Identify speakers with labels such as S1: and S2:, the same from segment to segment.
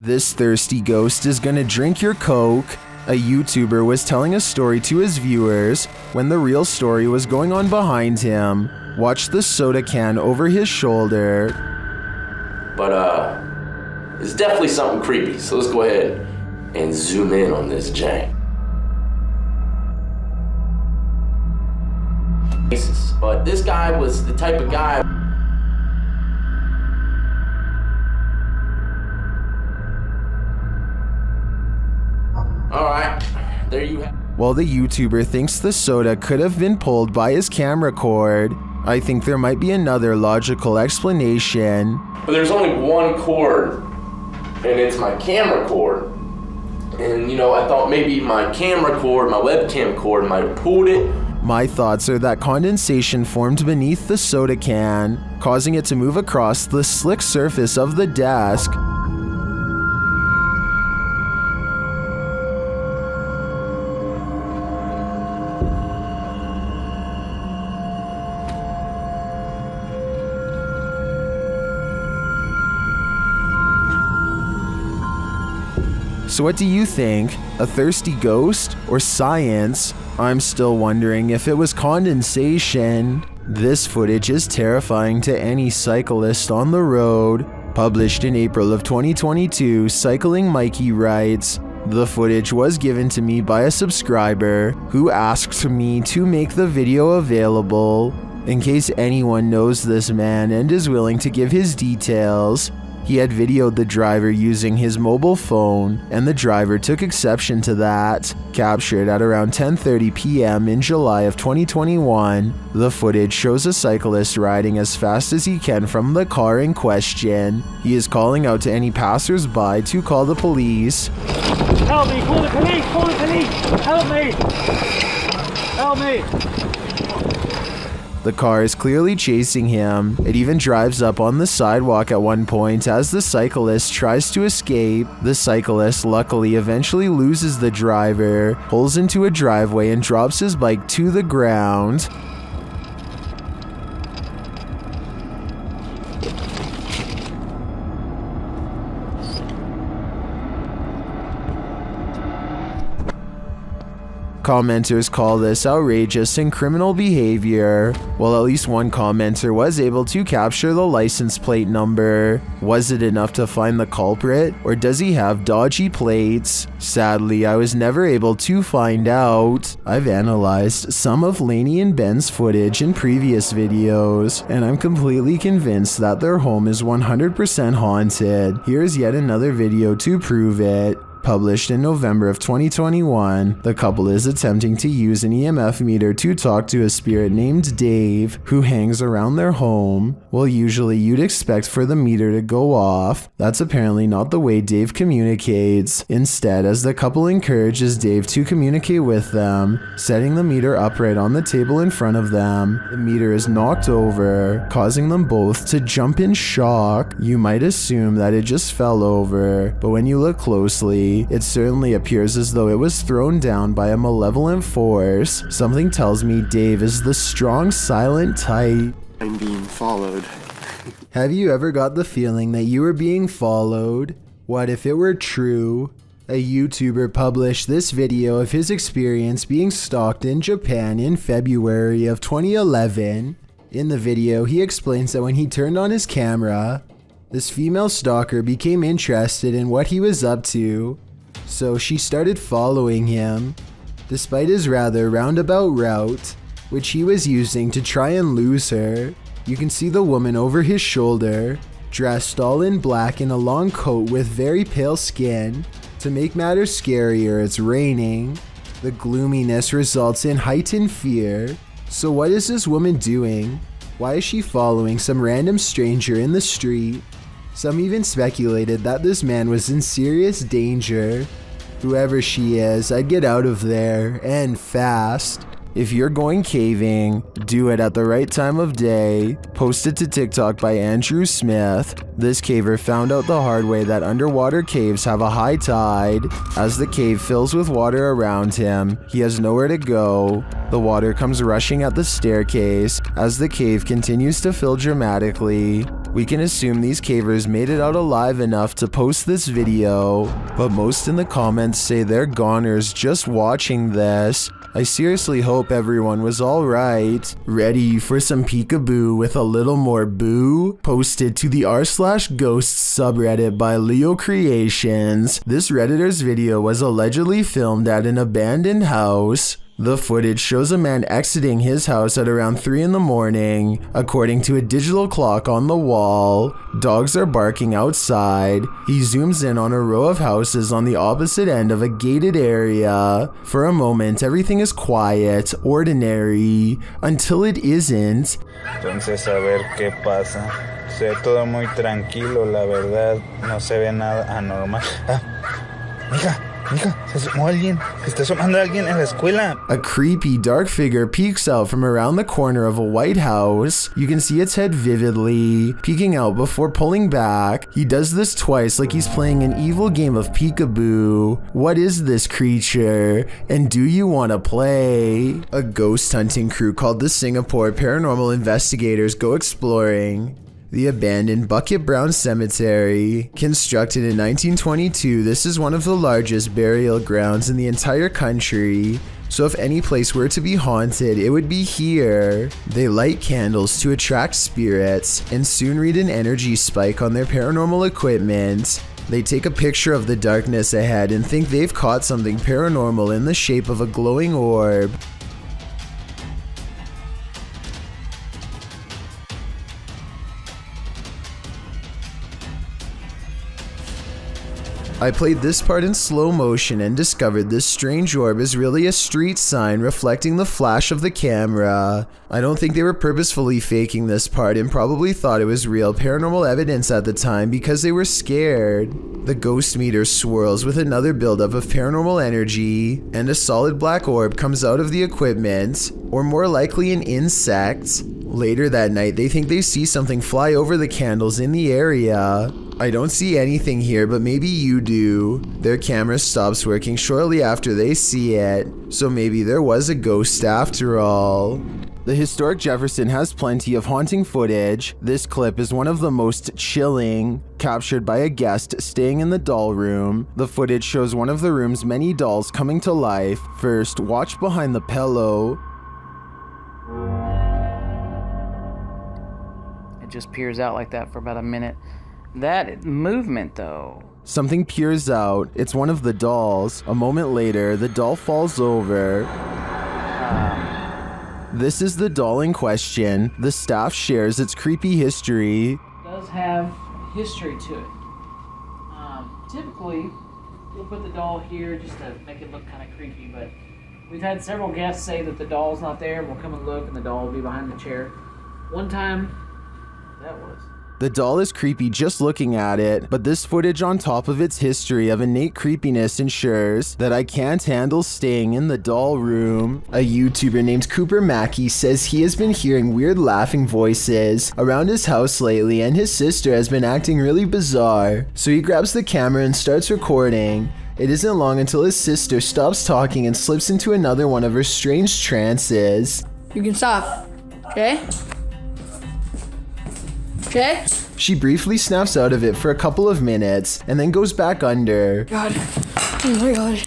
S1: This thirsty ghost is gonna drink your Coke. A YouTuber was telling a story to his viewers when the real story was going on behind him. Watch the soda can over his shoulder.
S2: But it's definitely something creepy, so let's go ahead and zoom in on this jank. But this guy was the type of guy. Alright, there you have.
S1: While the YouTuber thinks the soda could have been pulled by his camera cord, I think there might be another logical explanation.
S2: But there's only one cord, and it's my camera cord. And I thought maybe my camera cord, my webcam cord might have pulled it.
S1: My thoughts are that condensation formed beneath the soda can, causing it to move across the slick surface of the desk. So what do you think? A thirsty ghost or science? I'm still wondering if it was condensation. This footage is terrifying to any cyclist on the road. Published in April of 2022, Cycling Mikey writes, "The footage was given to me by a subscriber who asked me to make the video available. In case anyone knows this man and is willing to give his details." He had videoed the driver using his mobile phone, and the driver took exception to that. Captured at around 10:30 p.m. in July of 2021, the footage shows a cyclist riding as fast as he can from the car in question. He is calling out to any passers-by to call the police.
S3: Help me! Call the police! Call the police! Help me! Help me!
S1: The car is clearly chasing him. It even drives up on the sidewalk at one point as the cyclist tries to escape. The cyclist luckily eventually loses the driver, pulls into a driveway and drops his bike to the ground. Commenters call this outrageous and criminal behavior. Well, at least one commenter was able to capture the license plate number. Was it enough to find the culprit, or does he have dodgy plates? Sadly, I was never able to find out. I've analyzed some of Lainey and Ben's footage in previous videos, and I'm completely convinced that their home is 100% haunted. Here's yet another video to prove it. Published in November of 2021, the couple is attempting to use an EMF meter to talk to a spirit named Dave, who hangs around their home. Well, usually you'd expect for the meter to go off. That's apparently not the way Dave communicates. Instead, as the couple encourages Dave to communicate with them, setting the meter upright on the table in front of them, the meter is knocked over, causing them both to jump in shock. You might assume that it just fell over, but when you look closely, it certainly appears as though it was thrown down by a malevolent force. Something tells me Dave is the strong, silent type.
S4: I'm being followed.
S1: Have you ever got the feeling that you were being followed? What if it were true? A YouTuber published this video of his experience being stalked in Japan in February of 2011. In the video, he explains that when he turned on his camera, this female stalker became interested in what he was up to, so she started following him. Despite his rather roundabout route, which he was using to try and lose her, you can see the woman over his shoulder, dressed all in black in a long coat with very pale skin. To make matters scarier, it's raining. The gloominess results in heightened fear. So what is this woman doing? Why is she following some random stranger in the street? Some even speculated that this man was in serious danger. Whoever she is, I'd get out of there, and fast. If you're going caving, do it at the right time of day. Posted to TikTok by Andrew Smith. This caver found out the hard way that underwater caves have a high tide. As the cave fills with water around him, he has nowhere to go. The water comes rushing at the staircase as the cave continues to fill dramatically. We can assume these cavers made it out alive enough to post this video, but most in the comments say they're goners just watching this. I seriously hope everyone was alright. Ready for some peekaboo with a little more boo? Posted to the r/ghosts subreddit by Leo Creations. This redditor's video was allegedly filmed at an abandoned house. The footage shows a man exiting his house at around 3 in the morning, according to a digital clock on the wall. Dogs are barking outside. He zooms in on a row of houses on the opposite end of a gated area. For a moment, everything is quiet, ordinary, until it isn't.
S4: Entonces a ver qué pasa. Se ve todo muy tranquilo, la verdad. No se ve nada anormal. Mija, se asomó alguien. Se está asomando alguien en la escuela.
S1: A creepy dark figure peeks out from around the corner of a white house. You can see its head vividly, peeking out before pulling back. He does this twice like he's playing an evil game of peekaboo. What is this creature? And do you want to play? A ghost hunting crew called the Singapore Paranormal Investigators go exploring the abandoned Bucket Brown Cemetery. Constructed in 1922, this is one of the largest burial grounds in the entire country. So if any place were to be haunted, it would be here. They light candles to attract spirits and soon read an energy spike on their paranormal equipment. They take a picture of the darkness ahead and think they've caught something paranormal in the shape of a glowing orb. I played this part in slow motion and discovered this strange orb is really a street sign reflecting the flash of the camera. I don't think they were purposefully faking this part and probably thought it was real paranormal evidence at the time because they were scared. The ghost meter swirls with another buildup of paranormal energy, and a solid black orb comes out of the equipment, or more likely an insect. Later that night, they think they see something fly over the candles in the area. I don't see anything here, but maybe you do. Their camera stops working shortly after they see it, so maybe there was a ghost after all. The historic Jefferson has plenty of haunting footage. This clip is one of the most chilling, captured by a guest staying in the doll room. The footage shows one of the room's many dolls coming to life. First, watch behind the pillow.
S5: It just peers out like that for about a minute. That movement though.
S1: Something peers out. It's one of the dolls. A moment later, the doll falls over. This is the doll in question. The staff shares its creepy history.
S5: It does have history to it. Typically, we'll put the doll here just to make it look kind of creepy, but we've had several guests say that the doll's not there, and we'll come and look, and the doll will be behind the chair. One time, that was.
S1: The doll is creepy just looking at it, but this footage on top of its history of innate creepiness ensures that I can't handle staying in the doll room. A YouTuber named Cooper Mackey says he has been hearing weird laughing voices around his house lately, and his sister has been acting really bizarre. So he grabs the camera and starts recording. It isn't long until his sister stops talking and slips into another one of her strange trances.
S6: You can stop, okay? Okay?
S1: She briefly snaps out of it for a couple of minutes and then goes back under.
S6: God. Oh my God.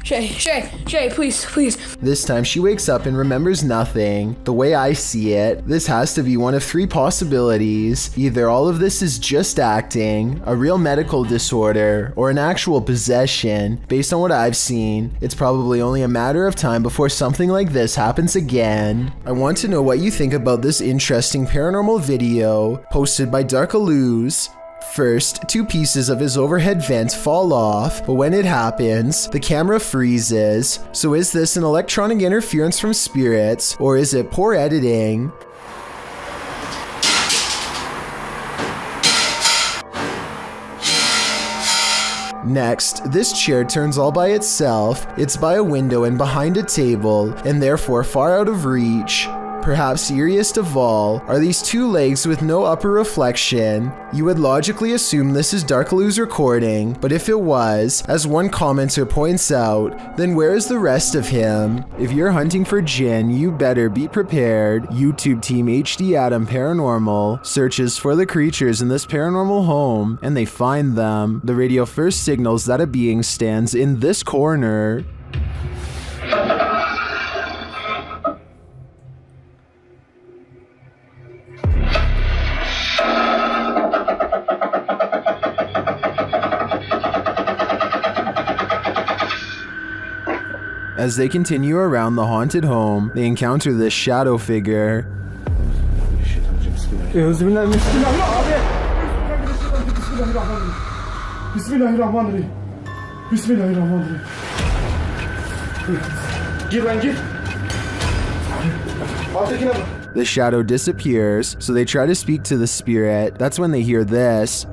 S6: Shay, please.
S1: This time she wakes up and remembers nothing. The way I see it, this has to be one of 3 possibilities. Either all of this is just acting, a real medical disorder, or an actual possession. Based on what I've seen, it's probably only a matter of time before something like this happens again. I want to know what you think about this interesting paranormal video posted by Darkalooz. First, 2 pieces of his overhead vent fall off, but when it happens, the camera freezes. So is this an electronic interference from spirits, or is it poor editing? Next, this chair turns all by itself. It's by a window and behind a table, and therefore far out of reach. Perhaps eeriest of all are these two legs with no upper reflection. You would logically assume this is Darkaloo's recording, but if it was, as one commenter points out, then where is the rest of him? If you're hunting for Jinn, you better be prepared. YouTube team HD Adam Paranormal searches for the creatures in this paranormal home, and they find them. The radio first signals that a being stands in this corner. As they continue around the haunted home, they encounter this shadow figure. The shadow disappears, so they try to speak to the spirit. That's when they hear this.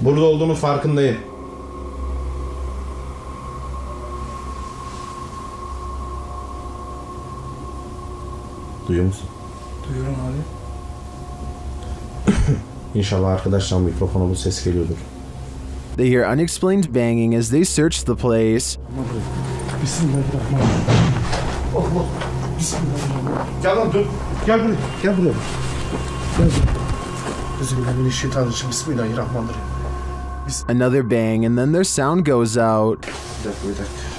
S7: Burada olduğunu farkındayım. Duyuyor musun?
S8: Duyuyorum abi.
S7: İnşallah arkadaşlar mikrofona bu ses geliyordur.
S1: They hear unexplained banging as they search the place.
S7: Bismillahirrahmanirrahim. Allah. Bismillahirrahmanirrahim. Gel lan dur. Gel buraya. Gel buraya. Gel buraya. Bismillahirrahmanirrahim. Bismillahirrahmanirrahim.
S1: Another bang, and then their sound goes out.
S7: Bir dakika.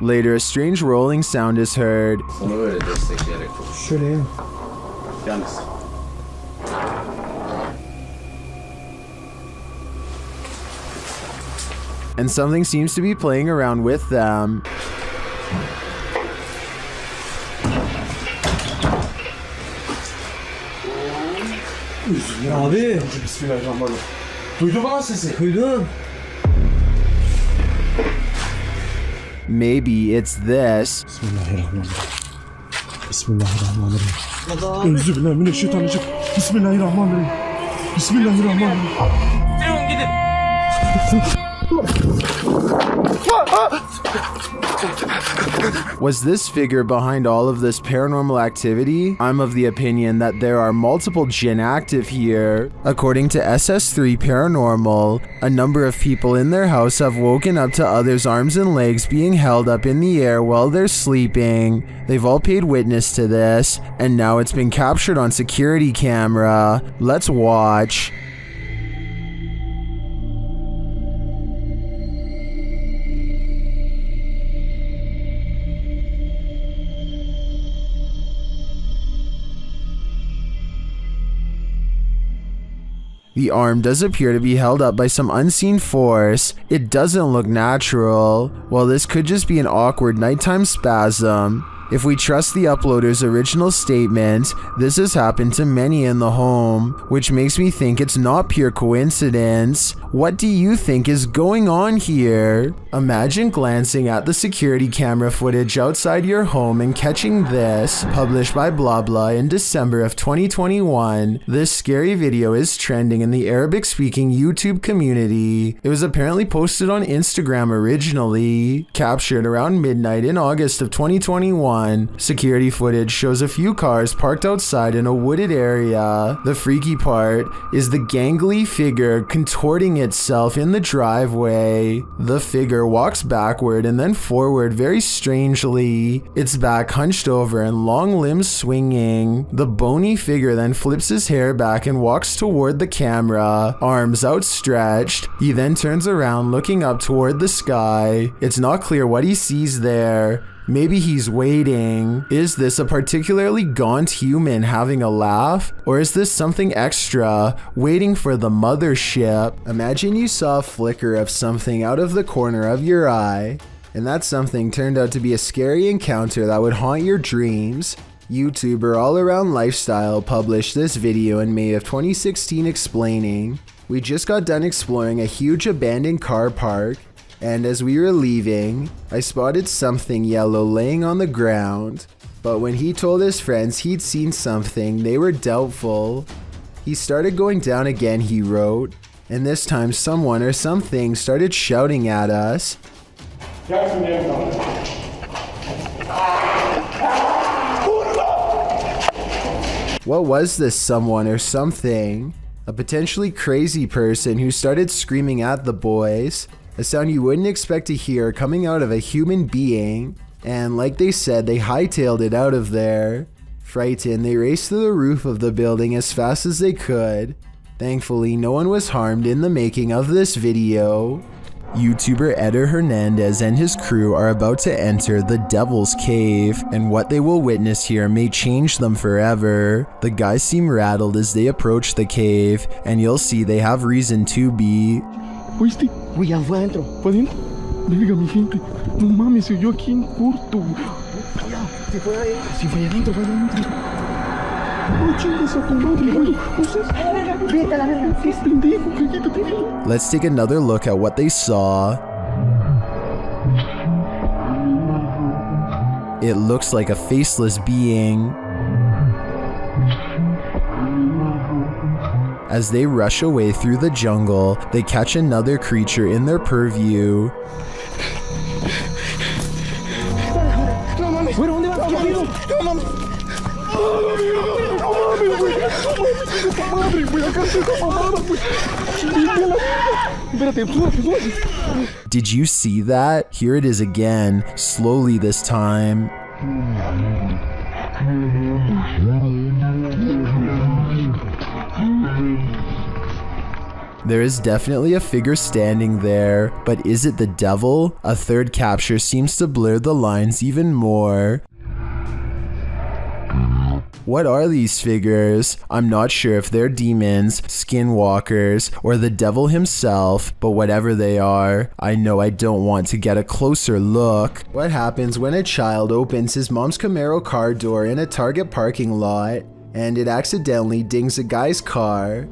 S1: Later, a strange rolling sound is heard.
S2: Sana böyle destekleyerek konuş.
S7: Şöyle ya.
S2: Yalnız.
S1: And something seems to be playing around with them.
S8: Abi.
S7: Bismillahirrahmanirrahim. Duydun mu lan sesi?
S8: Duydum.
S1: Maybe it's this.
S7: Bismillahirrahmanirrahim. Bismillahirrahmanirrahim. Euzubillahimineşşeytanirracim. Bismillahirrahmanirrahim. Bismillahirrahmanirrahim.
S5: Durun gidin.
S1: Was this figure behind all of this paranormal activity? I'm of the opinion that there are multiple jinn active here. According to SS3 Paranormal, a number of people in their house have woken up to others' arms and legs being held up in the air while they're sleeping. They've all paid witness to this, and now it's been captured on security camera. Let's watch. The arm does appear to be held up by some unseen force. It doesn't look natural. While this could just be an awkward nighttime spasm, if we trust the uploader's original statement, this has happened to many in the home, which makes me think it's not pure coincidence. What do you think is going on here? Imagine glancing at the security camera footage outside your home and catching this, published by Blah Blah in December of 2021. This scary video is trending in the Arabic-speaking YouTube community. It was apparently posted on Instagram originally, captured around midnight in August of 2021. Security footage shows a few cars parked outside in a wooded area. The freaky part is the gangly figure contorting itself in the driveway. The figure walks backward and then forward very strangely, its back hunched over and long limbs swinging. The bony figure then flips his hair back and walks toward the camera, arms outstretched. He then turns around looking up toward the sky. It's not clear what he sees there. Maybe he's waiting. Is this a particularly gaunt human having a laugh? Or is this something extra, waiting for the mothership? Imagine you saw a flicker of something out of the corner of your eye, and that something turned out to be a scary encounter that would haunt your dreams. YouTuber All Around Lifestyle published this video in May of 2016 explaining, "We just got done exploring a huge abandoned car park, and as we were leaving, I spotted something yellow laying on the ground. But when he told his friends he'd seen something, they were doubtful. He started going down again, he wrote, and this time someone or something started shouting at us. What was this someone or something? A potentially crazy person who started screaming at the boys, a sound you wouldn't expect to hear coming out of a human being, and like they said, they hightailed it out of there. Frightened, they raced to the roof of the building as fast as they could. Thankfully, no one was harmed in the making of this video. YouTuber Eder Hernandez and his crew are about to enter the Devil's Cave, and what they will witness here may change them forever. The guys seem rattled as they approach the cave, and you'll see they have reason to be.
S8: ¿Oíste? Güey, fue adentro. ¿Fue adentro? Verga, mi gente. No mames, se oyó aquí en corto. Se fue ahí. Sí, fue adentro, fue adentro. No chingues a tu madre, güey. Vete a la verga. ¿Qué pendejo? Cállate.
S1: Let's take another look at what they saw. It looks like a faceless being. As they rush away through the jungle, they catch another creature in their purview.
S8: No mames. Güey, ¿dónde vas? No mames. Madre, güey, acá se está mamada, güey. Espérate, súbete.
S1: Did you see that? Here it is again, slowly this time. There is definitely a figure standing there, but is it the devil? A third capture seems to blur the lines even more. What are these figures? I'm not sure if they're demons, skinwalkers, or the devil himself, but whatever they are, I know I don't want to get a closer look. What happens when a child opens his mom's Camaro car door in a Target parking lot, and it accidentally dings a guy's car?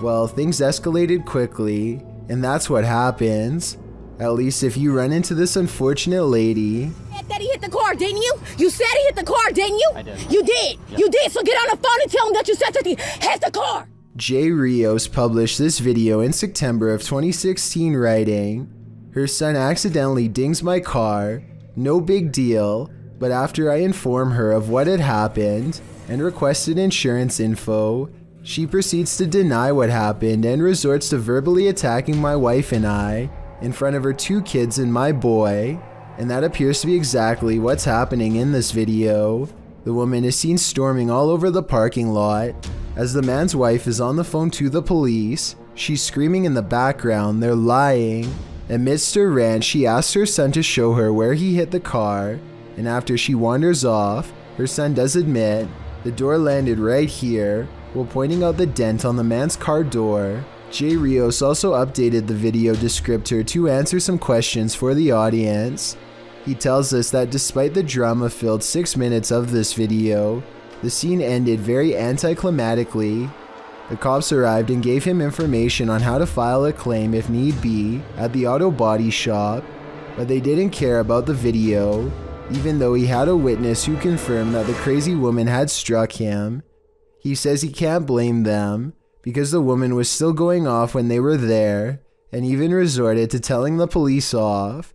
S1: Well, things escalated quickly, and that's what happens. At least if you run into this unfortunate lady.
S9: That he hit the car, didn't you? You said he hit the car, didn't you?
S3: I did.
S9: You did.
S3: Yep.
S9: You did. So get on the phone and tell him that you said that he hit the car.
S1: Jay Rios published this video in September of 2016 writing, "Her son accidentally dings my car. No big deal, but after I inform her of what had happened and requested insurance info, she proceeds to deny what happened and resorts to verbally attacking my wife and I in front of her 2 kids and my boy." And that appears to be exactly what's happening in this video. The woman is seen storming all over the parking lot. As the man's wife is on the phone to the police, she's screaming in the background, "They're lying." Amidst her rant, she asks her son to show her where he hit the car, and after she wanders off, her son does admit the door landed right here, while pointing out the dent on the man's car door. Jay Rios also updated the video descriptor to answer some questions for the audience. He tells us that despite the drama-filled 6 minutes of this video, the scene ended very anticlimactically. The cops arrived and gave him information on how to file a claim if need be at the auto body shop, but they didn't care about the video, even though he had a witness who confirmed that the crazy woman had struck him. He says he can't blame them, because the woman was still going off when they were there, and even resorted to telling the police off.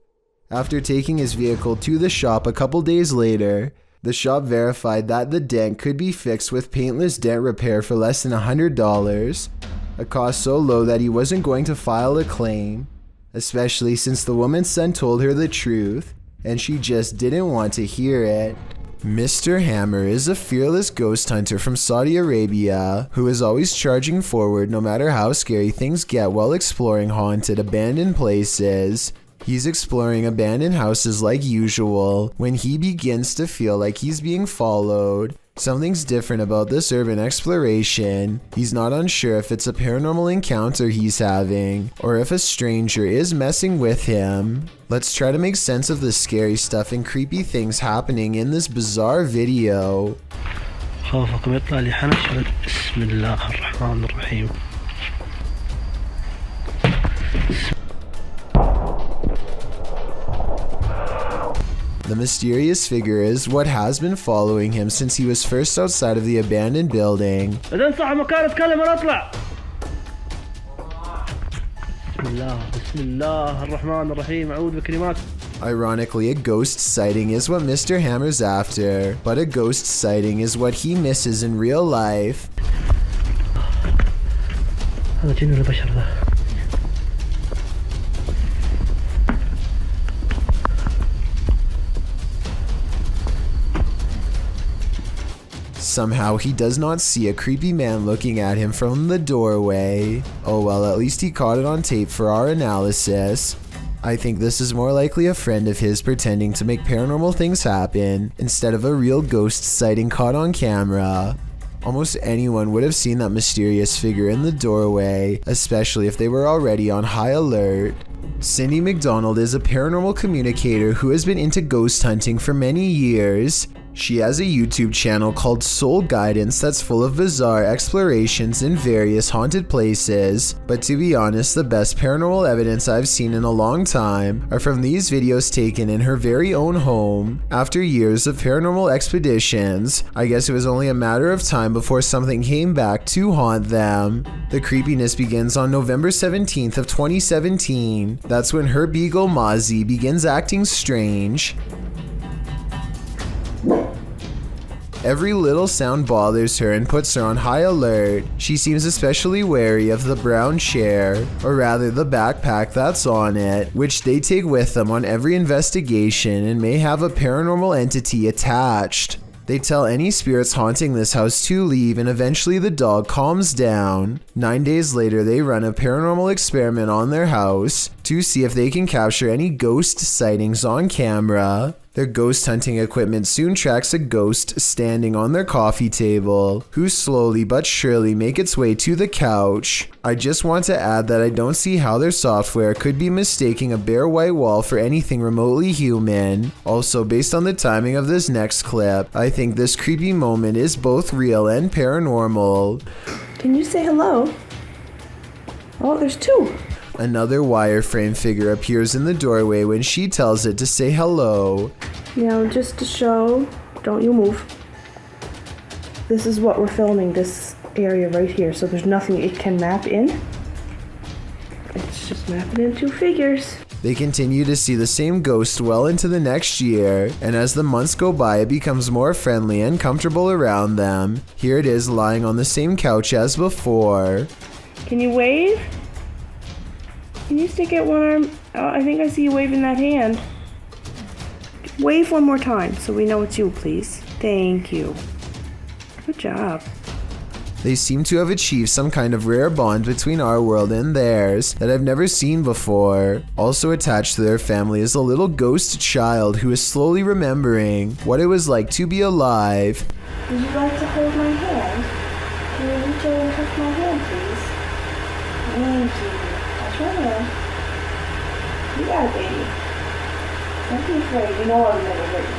S1: After taking his vehicle to the shop a couple days later, the shop verified that the dent could be fixed with paintless dent repair for less than $100, a cost so low that he wasn't going to file a claim, especially since the woman's son told her the truth, and she just didn't want to hear it. Mr. Hammer is a fearless ghost hunter from Saudi Arabia who is always charging forward no matter how scary things get while exploring haunted, abandoned places. He's exploring abandoned houses like usual when he begins to feel like he's being followed. Something's different about this urban exploration. He's not unsure if it's a paranormal encounter he's having or if a stranger is messing with him. Let's try to make sense of the scary stuff and creepy things happening in this bizarre video.
S8: خوفكم يطلع لي حنش. بسم الله الرحمن الرحيم.
S1: The mysterious figure is what has been following him since he was first outside of the abandoned building.
S3: إذا انصح مكان اتكلم ولا اطلع. بسم الله الرحمن الرحيم أعوذ بكلمات.
S1: Ironically, a ghost sighting is what Mr. Hammer's after, but a ghost sighting is what he misses in real life.
S3: هذا جن ولا بشر ذا؟
S1: Somehow he does not see a creepy man looking at him from the doorway. Oh well, at least he caught it on tape for our analysis. I think this is more likely a friend of his pretending to make paranormal things happen instead of a real ghost sighting caught on camera. Almost anyone would have seen that mysterious figure in the doorway, especially if they were already on high alert. Cindy McDonald is a paranormal communicator who has been into ghost hunting for many years. She has a YouTube channel called Soul Guidance that's full of bizarre explorations in various haunted places, but to be honest, the best paranormal evidence I've seen in a long time are from these videos taken in her very own home. After years of paranormal expeditions, I guess it was only a matter of time before something came back to haunt them. The creepiness begins on November 17th of 2017. That's when her beagle Mozzie begins acting strange. Every little sound bothers her and puts her on high alert. She seems especially wary of the brown chair, or rather the backpack that's on it, which they take with them on every investigation and may have a paranormal entity attached. They tell any spirits haunting this house to leave, and eventually the dog calms down. 9 days later, they run a paranormal experiment on their house to see if they can capture any ghost sightings on camera. Their ghost hunting equipment soon tracks a ghost standing on their coffee table, who slowly but surely make its way to the couch. I just want to add that I don't see how their software could be mistaking a bare white wall for anything remotely human. Also, based on the timing of this next clip, I think this creepy moment is both real and paranormal.
S10: Can you say hello? Oh, there's two.
S1: Another wireframe figure appears in the doorway when she tells it to say hello.
S10: Now, just to show, don't you move. This is what we're filming, this area right here, so there's nothing it can map in. It's just mapping in two figures.
S1: They continue to see the same ghost well into the next year, and as the months go by, it becomes more friendly and comfortable around them. Here it is lying on the same couch as before.
S10: Can you wave? Can you stick out one arm? Oh, I think I see you waving that hand. Wave one more time so we know it's you, please. Thank you. Good job.
S1: They seem to have achieved some kind of rare bond between our world and theirs that I've never seen before. Also attached to their family is a little ghost child who is slowly remembering what it was like to be alive.
S10: Would you like to hold my hand? Can you reach over and touch my hand, please? Thank you. Touch my hand. You got it, baby. Don't be afraid. You know I'll never hurt you.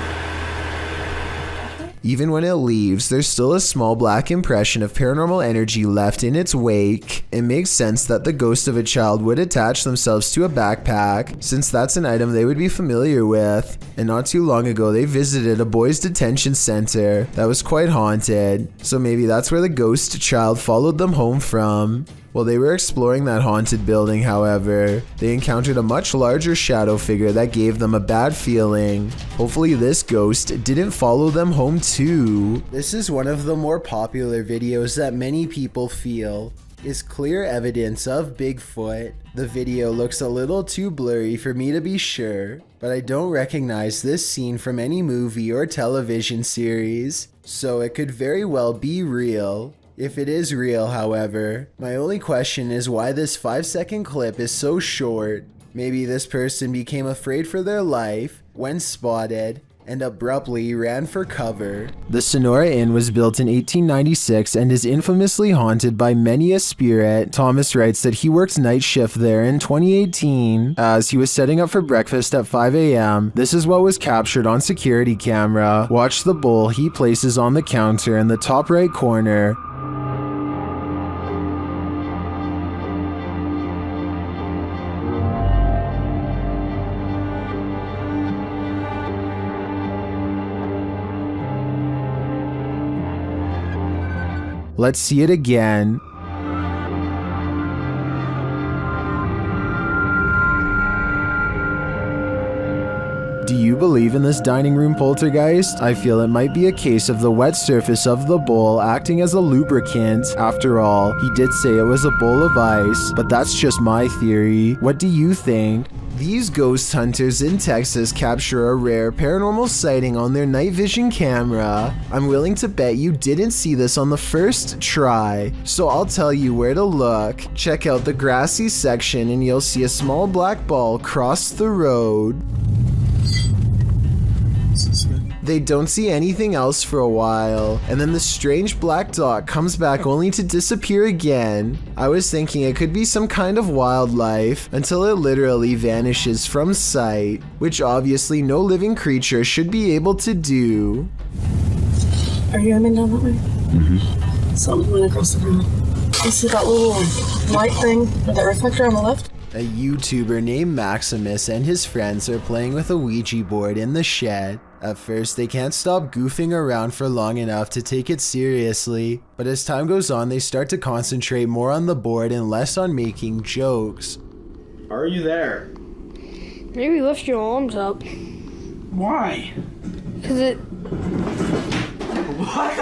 S1: Even when it leaves, there's still a small black impression of paranormal energy left in its wake. It makes sense that the ghost of a child would attach themselves to a backpack, since that's an item they would be familiar with. And not too long ago, they visited a boys' detention center that was quite haunted, so maybe that's where the ghost child followed them home from. While they were exploring that haunted building, however, they encountered a much larger shadow figure that gave them a bad feeling. Hopefully this ghost didn't follow them home too. This is one of the more popular videos that many people feel is clear evidence of Bigfoot. The video looks a little too blurry for me to be sure, but I don't recognize this scene from any movie or television series, so it could very well be real. If it is real, however, my only question is why this 5-second clip is so short. Maybe this person became afraid for their life when spotted and abruptly ran for cover. The Sonora Inn was built in 1896 and is infamously haunted by many a spirit. Thomas writes that he worked night shift there in 2018 as he was setting up for breakfast at 5 a.m. This is what was captured on security camera. Watch the bowl he places on the counter in the top right corner. Let's see it again. Do you believe in this dining room poltergeist? I feel it might be a case of the wet surface of the bowl acting as a lubricant. After all, he did say it was a bowl of ice, but that's just my theory. What do you think? These ghost hunters in Texas capture a rare paranormal sighting on their night vision camera. I'm willing to bet you didn't see this on the first try, so I'll tell you where to look. Check out the grassy section and you'll see a small black ball cross the road. They don't see anything else for a while, and then the strange black dot comes back only to disappear again. I was thinking it could be some kind of wildlife until it literally vanishes from sight, which obviously no living creature should be able to do.
S10: Are you aiming down that way? Mm-hmm. Something went across the room. You see that little light thing, that reflector on the left?
S1: A YouTuber named Maximus and his friends are playing with a Ouija board in the shed. At first, they can't stop goofing around for long enough to take it seriously, but as time goes on, they start to concentrate more on the board and less on making jokes.
S7: Are you there?
S6: Maybe lift your arms up.
S7: Why?
S6: Cause it.
S7: What?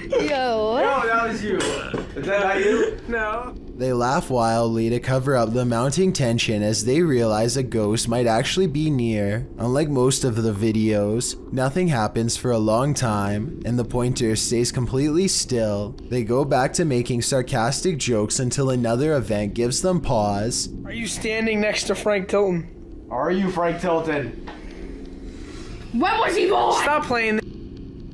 S6: Yo, what?
S7: No, that was you. Is that not you? No.
S1: They laugh wildly to cover up the mounting tension as they realize a ghost might actually be near. Unlike most of the videos, nothing happens for a long time, and the pointer stays completely still. They go back to making sarcastic jokes until another event gives them pause.
S11: Are you standing next to Frank Tilton?
S7: Are you Frank Tilton?
S6: When was he born?
S11: Stop playing.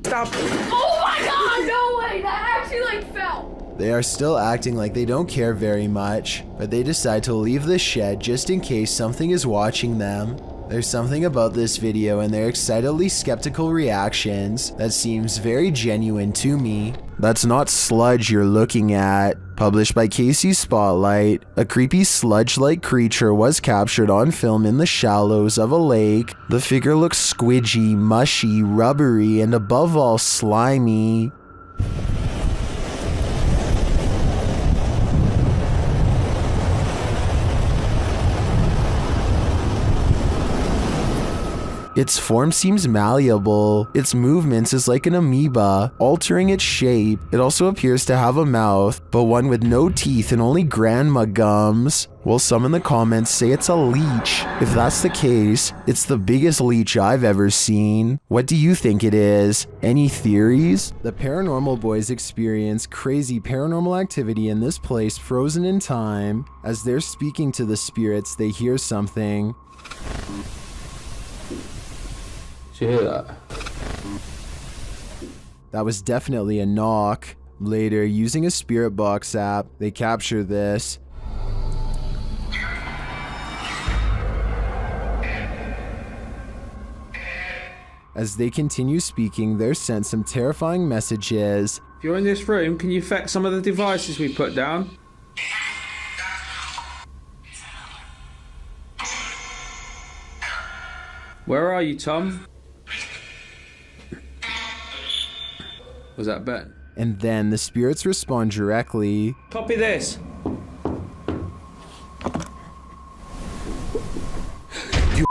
S11: Stop.
S6: Oh my god, no way! That actually fell!
S1: They are still acting like they don't care very much, but they decide to leave the shed just in case something is watching them. There's something about this video and their excitedly skeptical reactions that seems very genuine to me. That's not sludge you're looking at. Published by Casey's Spotlight, a creepy sludge-like creature was captured on film in the shallows of a lake. The figure looks squidgy, mushy, rubbery, and above all slimy. Its form seems malleable. Its movements is like an amoeba, altering its shape. It also appears to have a mouth, but one with no teeth and only grandma gums. Well, some in the comments say it's a leech. If that's the case, it's the biggest leech I've ever seen. What do you think it is? Any theories? The paranormal boys experience crazy paranormal activity in this place frozen in time. As they're speaking to the spirits, they hear something.
S2: Did you hear that?
S1: That was definitely a knock. Later, using a spirit box app, they capture this. As they continue speaking, they're sent some terrifying messages.
S11: If you're in this room, can you affect some of the devices we put down? Where are you, Tom? Was that Ben?
S1: And then the spirits respond directly.
S11: Copy this. You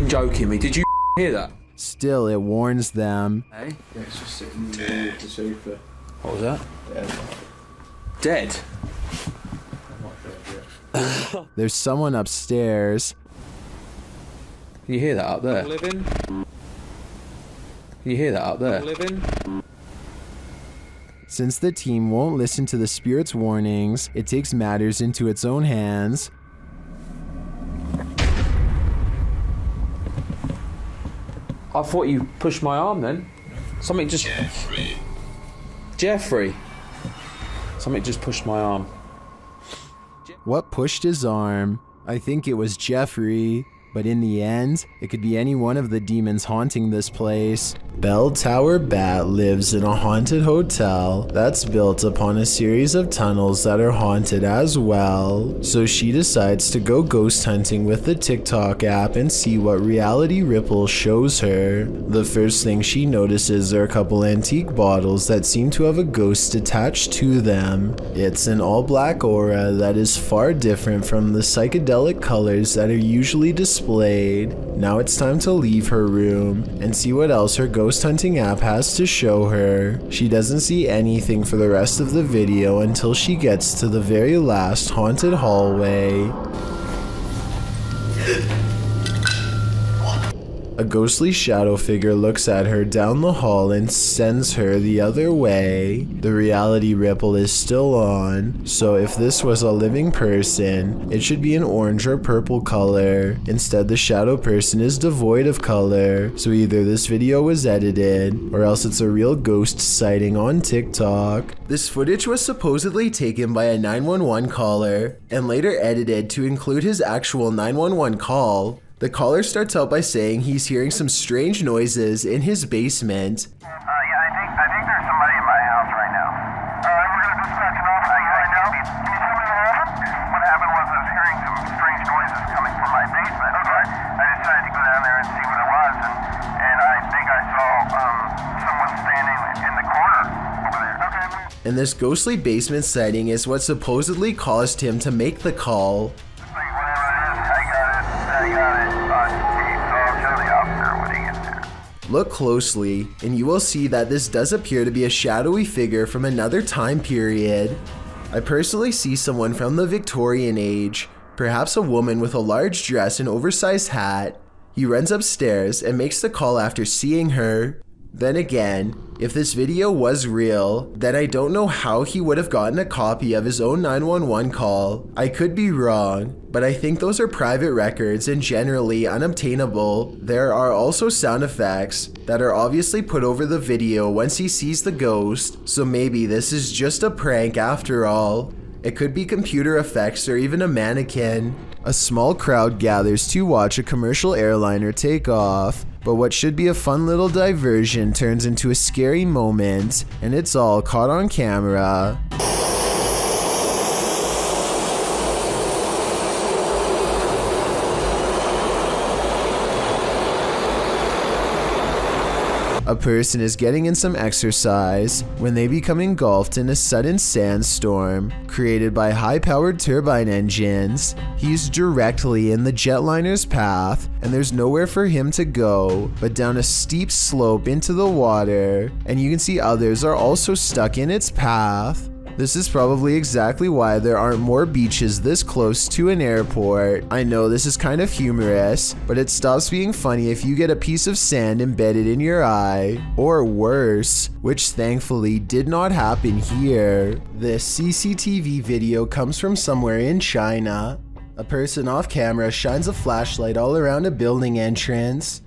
S11: joking me? Did you hear that?
S1: Still, it warns them.
S11: Hey?
S7: Yeah, it's just sitting in the middle of the sofa.
S11: What was that?
S7: Dead.
S11: Dead?
S7: I'm not dead yet.
S1: There's someone upstairs.
S11: Can you hear that up there? Living. Can you hear that up there? Living.
S1: Since the team won't listen to the spirit's warnings, it takes matters into its own hands.
S11: I thought you pushed my arm then. Something just... Jeffrey. Something just pushed my arm.
S1: What pushed his arm? I think it was Jeffrey. But in the end, it could be any one of the demons haunting this place. Bell Tower Bat lives in a haunted hotel that's built upon a series of tunnels that are haunted as well. So she decides to go ghost hunting with the TikTok app and see what Reality Ripple shows her. The first thing she notices are a couple antique bottles that seem to have a ghost attached to them. It's an all-black aura that is far different from the psychedelic colors that are usually displayed. Now it's time to leave her room and see what else her ghost hunting app has to show her. She doesn't see anything for the rest of the video until she gets to the very last haunted hallway. A ghostly shadow figure looks at her down the hall and sends her the other way. The reality ripple is still on, so if this was a living person, it should be an orange or purple color. Instead, the shadow person is devoid of color, so either this video was edited, or else it's a real ghost sighting on TikTok. This footage was supposedly taken by a 911 caller, and later edited to include his actual 911 call. The caller starts out by saying he's hearing some strange noises in his basement.
S12: Yeah, I think there's somebody in my house right now. Alright, we're gonna dispatch an officer right now. Can you tell me what happened? What happened was I was hearing some strange noises coming from my basement. Okay. I decided to go down there and see what it was, and I think I saw someone standing in the corner over there. Okay.
S1: And this ghostly basement sighting is what supposedly caused him to make the call. Look closely, and you will see that this does appear to be a shadowy figure from another time period. I personally see someone from the Victorian age, perhaps a woman with a large dress and oversized hat. He runs upstairs and makes the call after seeing her. Then again, if this video was real, then I don't know how he would have gotten a copy of his own 911 call. I could be wrong, but I think those are private records and generally unobtainable. There are also sound effects that are obviously put over the video once he sees the ghost, so maybe this is just a prank after all. It could be computer effects or even a mannequin. A small crowd gathers to watch a commercial airliner take off, but what should be a fun little diversion turns into a scary moment, and it's all caught on camera. A person is getting in some exercise when they become engulfed in a sudden sandstorm created by high-powered turbine engines. He's directly in the jetliner's path, and there's nowhere for him to go but down a steep slope into the water, and you can see others are also stuck in its path. This is probably exactly why there aren't more beaches this close to an airport. I know this is kind of humorous, but it stops being funny if you get a piece of sand embedded in your eye, or worse, which thankfully did not happen here. This CCTV video comes from somewhere in China. A person off camera shines a flashlight all around a building entrance,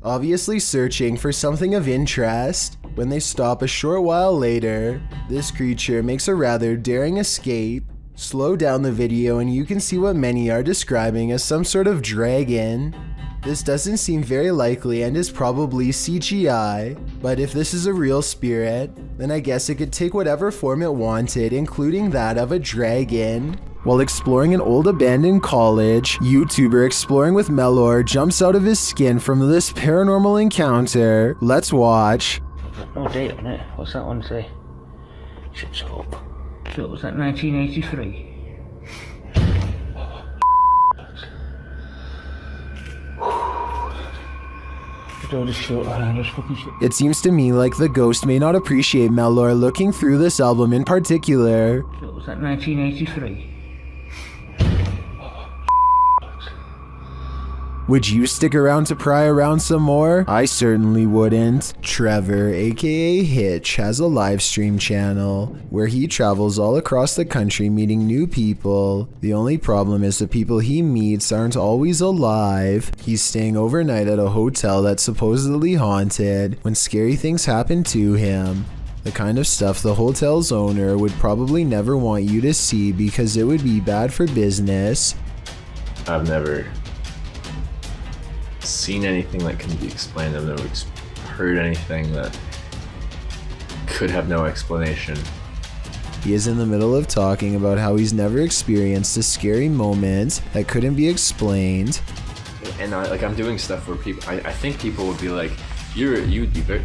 S1: obviously searching for something of interest. When they stop a short while later, this creature makes a rather daring escape. Slow down the video and you can see what many are describing as some sort of dragon. This doesn't seem very likely and is probably CGI, but if this is a real spirit, then I guess it could take whatever form it wanted, including that of a dragon. While exploring an old abandoned college, YouTuber Exploring with Melor jumps out of his skin from this paranormal encounter. Let's watch.
S3: No date on it. What's that one say? Shit's up. So it was that 1983.
S1: It seems to me like the ghost may not appreciate Melor looking through this album in particular.
S3: So it was that 1983.
S1: Would you stick around to pry around some more? I certainly wouldn't. Trevor, aka Hitch, has a live stream channel where he travels all across the country meeting new people. The only problem is the people he meets aren't always alive. He's staying overnight at a hotel that's supposedly haunted when scary things happen to him. The kind of stuff the hotel's owner would probably never want you to see because it would be bad for business.
S2: I've never
S13: seen anything that can be explained. I've never heard anything that could have no explanation.
S1: He is in the middle of talking about how he's never experienced a scary moment that couldn't be explained.
S13: And I'm doing stuff where people, I think people would be like, you would be very...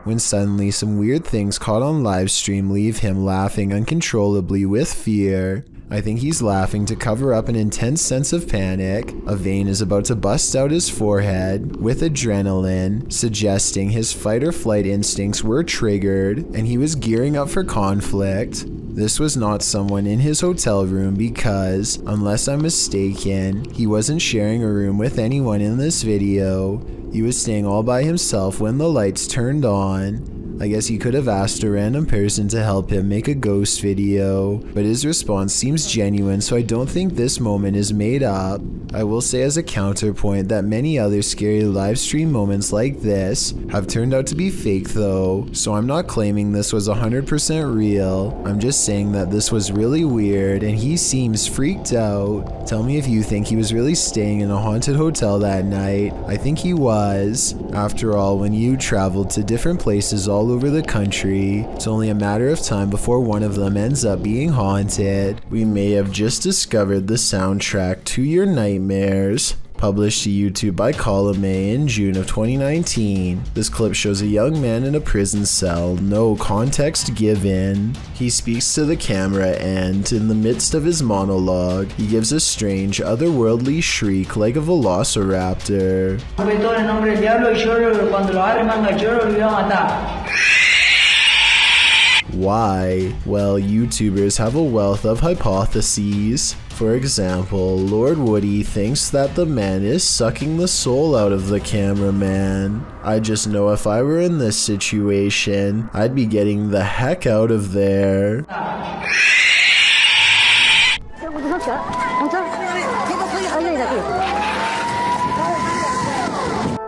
S1: When suddenly some weird things caught on live stream leave him laughing uncontrollably with fear. I think he's laughing to cover up an intense sense of panic. A vein is about to bust out his forehead with adrenaline, suggesting his fight or flight instincts were triggered and he was gearing up for conflict. This was not someone in his hotel room because, unless I'm mistaken, he wasn't sharing a room with anyone in this video. He was staying all by himself when the lights turned on. I guess he could have asked a random person to help him make a ghost video, but his response seems genuine, so I don't think this moment is made up. I will say as a counterpoint that many other scary live stream moments like this have turned out to be fake though, so I'm not claiming this was 100% real. I'm just saying that this was really weird and he seems freaked out. Tell me if you think he was really staying in a haunted hotel that night. I think he was. After all, when you traveled to different places all over the country, it's only a matter of time before one of them ends up being haunted. We may have just discovered the soundtrack to your nightmares. Published to YouTube by Column A in June of 2019. This clip shows a young man in a prison cell, no context given. He speaks to the camera and, in the midst of his monologue, he gives a strange, otherworldly shriek like a velociraptor. Why? Well, YouTubers have a wealth of hypotheses. For example, Lord Woody thinks that the man is sucking the soul out of the cameraman. I just know if I were in this situation, I'd be getting the heck out of there.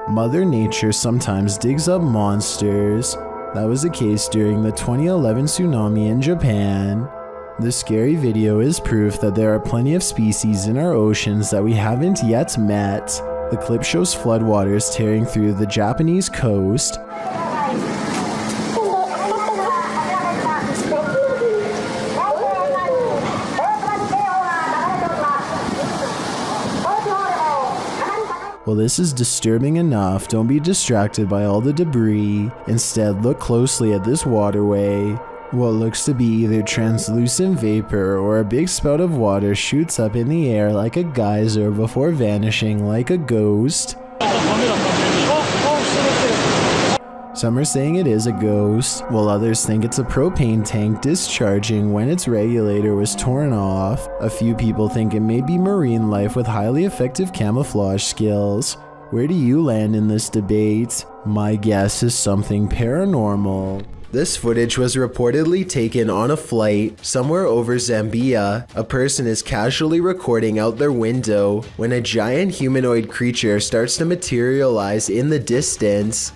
S1: Mother Nature sometimes digs up monsters. That was the case during the 2011 tsunami in Japan. This scary video is proof that there are plenty of species in our oceans that we haven't yet met. The clip shows floodwaters tearing through the Japanese coast. Well, this is disturbing enough. Don't be distracted by all the debris. Instead, look closely at this waterway. What looks to be either translucent vapor or a big spout of water shoots up in the air like a geyser before vanishing like a ghost. Some are saying it is a ghost, while others think it's a propane tank discharging when its regulator was torn off. A few people think it may be marine life with highly effective camouflage skills. Where do you land in this debate? My guess is something paranormal. This footage was reportedly taken on a flight somewhere over Zambia. A person is casually recording out their window when a giant humanoid creature starts to materialize in the distance.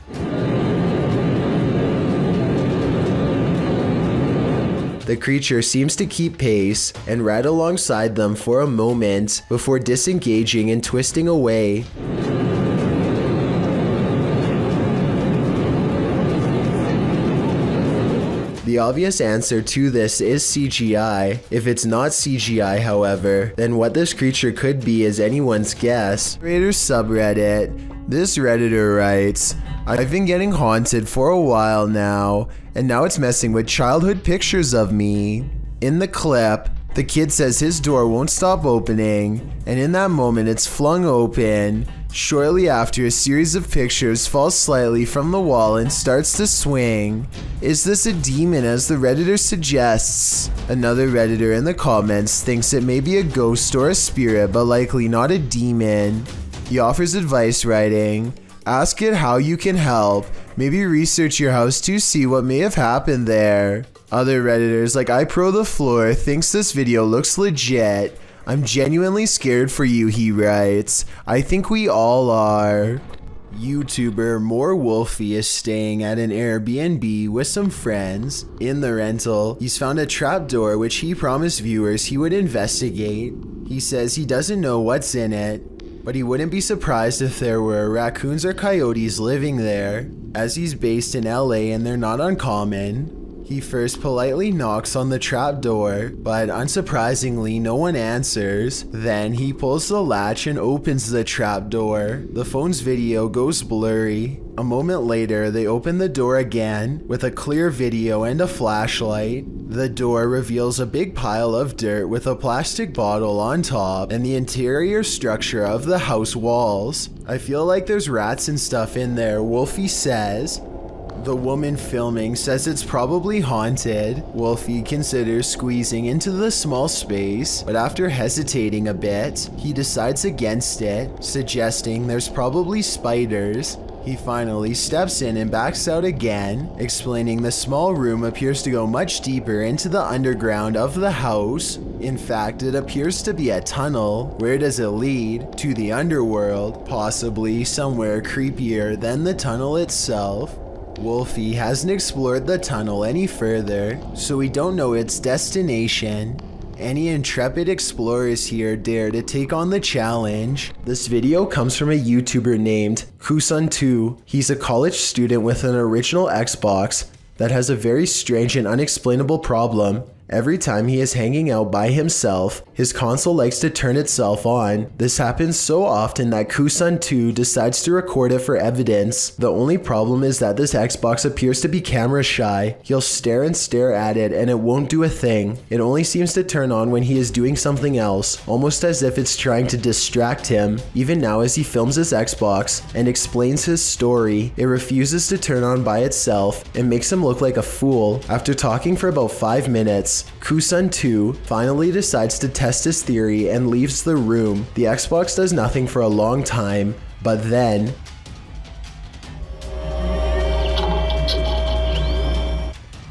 S1: The creature seems to keep pace and ride alongside them for a moment before disengaging and twisting away. The obvious answer to this is CGI. If it's not CGI, however, then what this creature could be is anyone's guess. Narrator subreddit. This Redditor writes, I've been getting haunted for a while now, and now it's messing with childhood pictures of me. In the clip, the kid says his door won't stop opening, and in that moment it's flung open. Shortly after, a series of pictures falls slightly from the wall and starts to swing. Is this a demon, as the Redditor suggests? Another Redditor in the comments thinks it may be a ghost or a spirit, but likely not a demon. He offers advice, writing, ask it how you can help. Maybe research your house to see what may have happened there. Other Redditors like iPro the Floor thinks this video looks legit. I'm genuinely scared for you, he writes. I think we all are. YouTuber More Wolfie is staying at an Airbnb with some friends. In the rental, he's found a trapdoor which he promised viewers he would investigate. He says he doesn't know what's in it, but he wouldn't be surprised if there were raccoons or coyotes living there, as he's based in LA and they're not uncommon. He first politely knocks on the trapdoor, but unsurprisingly no one answers. Then he pulls the latch and opens the trapdoor. The phone's video goes blurry. A moment later, they open the door again with a clear video and a flashlight. The door reveals a big pile of dirt with a plastic bottle on top and the interior structure of the house walls. I feel like there's rats and stuff in there, Wolfie says. The woman filming says it's probably haunted. Wolfie considers squeezing into the small space, but after hesitating a bit, he decides against it, suggesting there's probably spiders. He finally steps in and backs out again, explaining the small room appears to go much deeper into the underground of the house. In fact, it appears to be a tunnel. Where does it lead? To the underworld, possibly somewhere creepier than the tunnel itself. Wolfie hasn't explored the tunnel any further, so we don't know its destination. Any intrepid explorers here dare to take on the challenge. This video comes from a YouTuber named Kusun2. He's a college student with an original Xbox that has a very strange and unexplainable problem. Every time he is hanging out by himself, his console likes to turn itself on. This happens so often that Kusun2 decides to record it for evidence. The only problem is that this Xbox appears to be camera shy. He'll stare and stare at it and it won't do a thing. It only seems to turn on when he is doing something else, almost as if it's trying to distract him. Even now as he films his Xbox and explains his story, it refuses to turn on by itself and makes him look like a fool. After talking for about 5 minutes, Kusun2 finally decides to test his theory and leaves the room. The Xbox does nothing for a long time, but then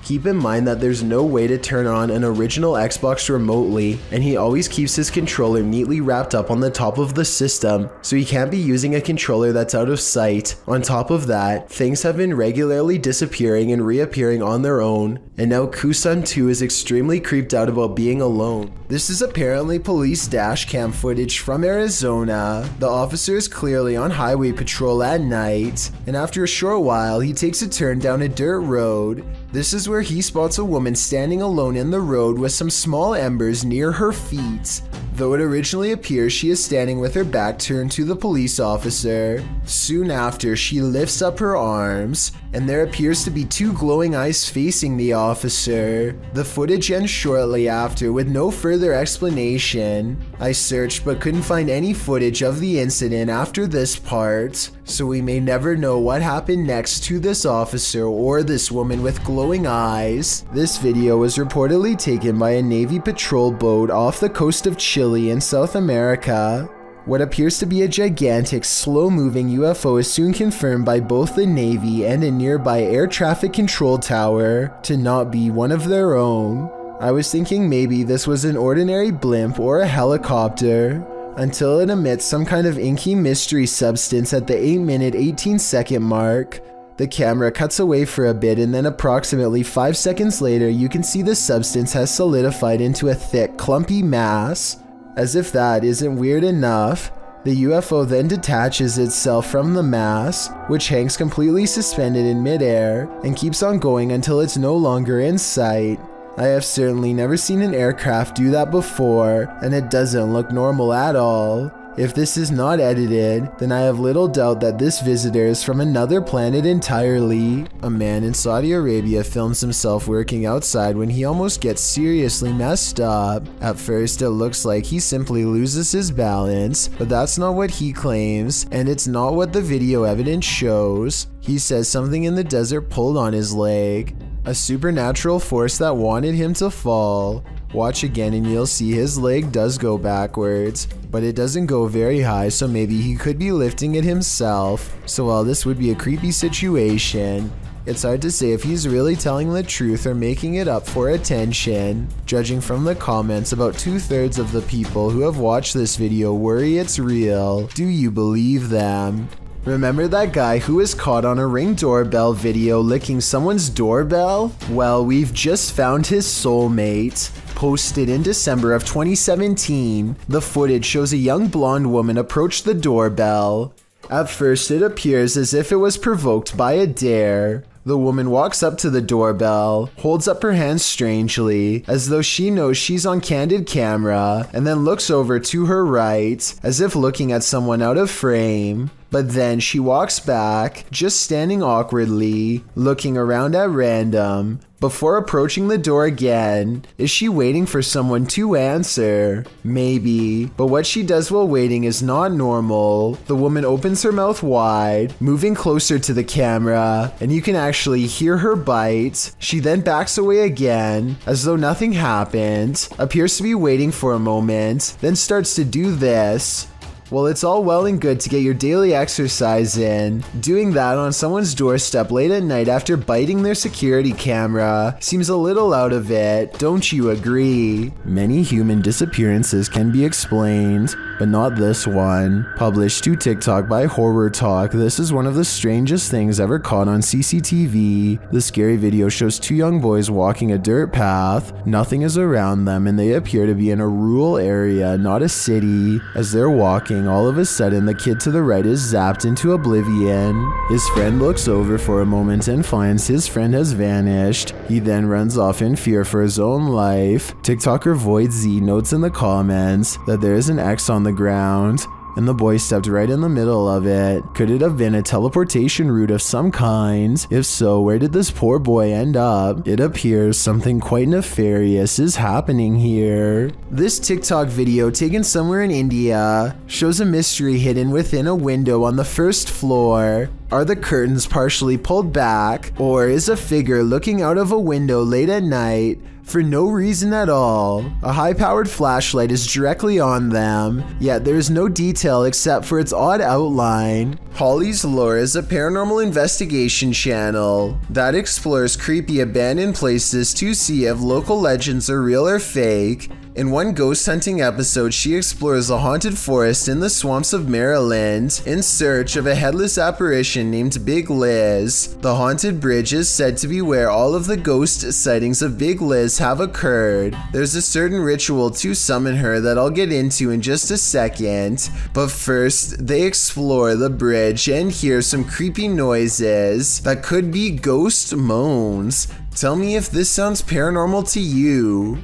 S1: keep in mind that there's no way to turn on an original Xbox remotely, and he always keeps his controller neatly wrapped up on the top of the system, so he can't be using a controller that's out of sight. On top of that, things have been regularly disappearing and reappearing on their own, and now Kusun2 is extremely creeped out about being alone. This is apparently police dash cam footage from Arizona. The officer is clearly on highway patrol at night, and after a short while, he takes a turn down a dirt road. This is where he spots a woman standing alone in the road with some small embers near her feet. Though it originally appears she is standing with her back turned to the police officer. Soon after, she lifts up her arms, and there appears to be 2 glowing eyes facing the officer. The footage ends shortly after with no further explanation. I searched but couldn't find any footage of the incident after this part, so we may never know what happened next to this officer or this woman with glowing eyes. This video was reportedly taken by a Navy patrol boat off the coast of Chile in South America. What appears to be a gigantic, slow-moving UFO is soon confirmed by both the Navy and a nearby air traffic control tower to not be one of their own. I was thinking maybe this was an ordinary blimp or a helicopter, until it emits some kind of inky mystery substance at the 8-minute 18-second mark. The camera cuts away for a bit, and then approximately 5 seconds later you can see the substance has solidified into a thick, clumpy mass. As if that isn't weird enough, the UFO then detaches itself from the mass, which hangs completely suspended in midair, and keeps on going until it's no longer in sight. I have certainly never seen an aircraft do that before, and it doesn't look normal at all. If this is not edited, then I have little doubt that this visitor is from another planet entirely. A man in Saudi Arabia films himself working outside when he almost gets seriously messed up. At first it looks like he simply loses his balance, but that's not what he claims, and it's not what the video evidence shows. He says something in the desert pulled on his leg, a supernatural force that wanted him to fall. Watch again and you'll see his leg does go backwards, but it doesn't go very high, so maybe he could be lifting it himself. So while this would be a creepy situation, it's hard to say if he's really telling the truth or making it up for attention. Judging from the comments, about 2/3 of the people who have watched this video worry it's real. Do you believe them? Remember that guy who was caught on a Ring doorbell video licking someone's doorbell? Well, we've just found his soulmate. Posted in December of 2017, the footage shows a young blonde woman approach the doorbell. At first, it appears as if it was provoked by a dare. The woman walks up to the doorbell, holds up her hands strangely, as though she knows she's on candid camera, and then looks over to her right, as if looking at someone out of frame. But then she walks back, just standing awkwardly, looking around at random, before approaching the door again. Is she waiting for someone to answer? Maybe, but what she does while waiting is not normal. The woman opens her mouth wide, moving closer to the camera, and you can actually hear her bite. She then backs away again, as though nothing happened, appears to be waiting for a moment, then starts to do this. Well, it's all well and good to get your daily exercise in. Doing that on someone's doorstep late at night after biting their security camera seems a little out of it, don't you agree? Many human disappearances can be explained, but not this one. Published to TikTok by Horror Talk, this is one of the strangest things ever caught on CCTV. The scary video shows two young boys walking a dirt path. Nothing is around them and they appear to be in a rural area, not a city. As they're walking, all of a sudden the kid to the right is zapped into oblivion. His friend looks over for a moment and finds his friend has vanished. He then runs off in fear for his own life. TikToker Void Z notes in the comments that there is an X on the ground, and the boy stepped right in the middle of it. Could it have been a teleportation route of some kind? If so, where did this poor boy end up? It appears something quite nefarious is happening here. This TikTok video, taken somewhere in India, shows a mystery hidden within a window on the first floor. Are the curtains partially pulled back, or is a figure looking out of a window late at night for no reason at all? A high-powered flashlight is directly on them, yet there is no detail except for its odd outline. Holly's Lore is a paranormal investigation channel that explores creepy abandoned places to see if local legends are real or fake. In one ghost hunting episode, she explores a haunted forest in the swamps of Maryland in search of a headless apparition named Big Liz. The haunted bridge is said to be where all of the ghost sightings of Big Liz have occurred. There's a certain ritual to summon her that I'll get into in just a second, but first they explore the bridge and hear some creepy noises that could be ghost moans. Tell me if this sounds paranormal to you.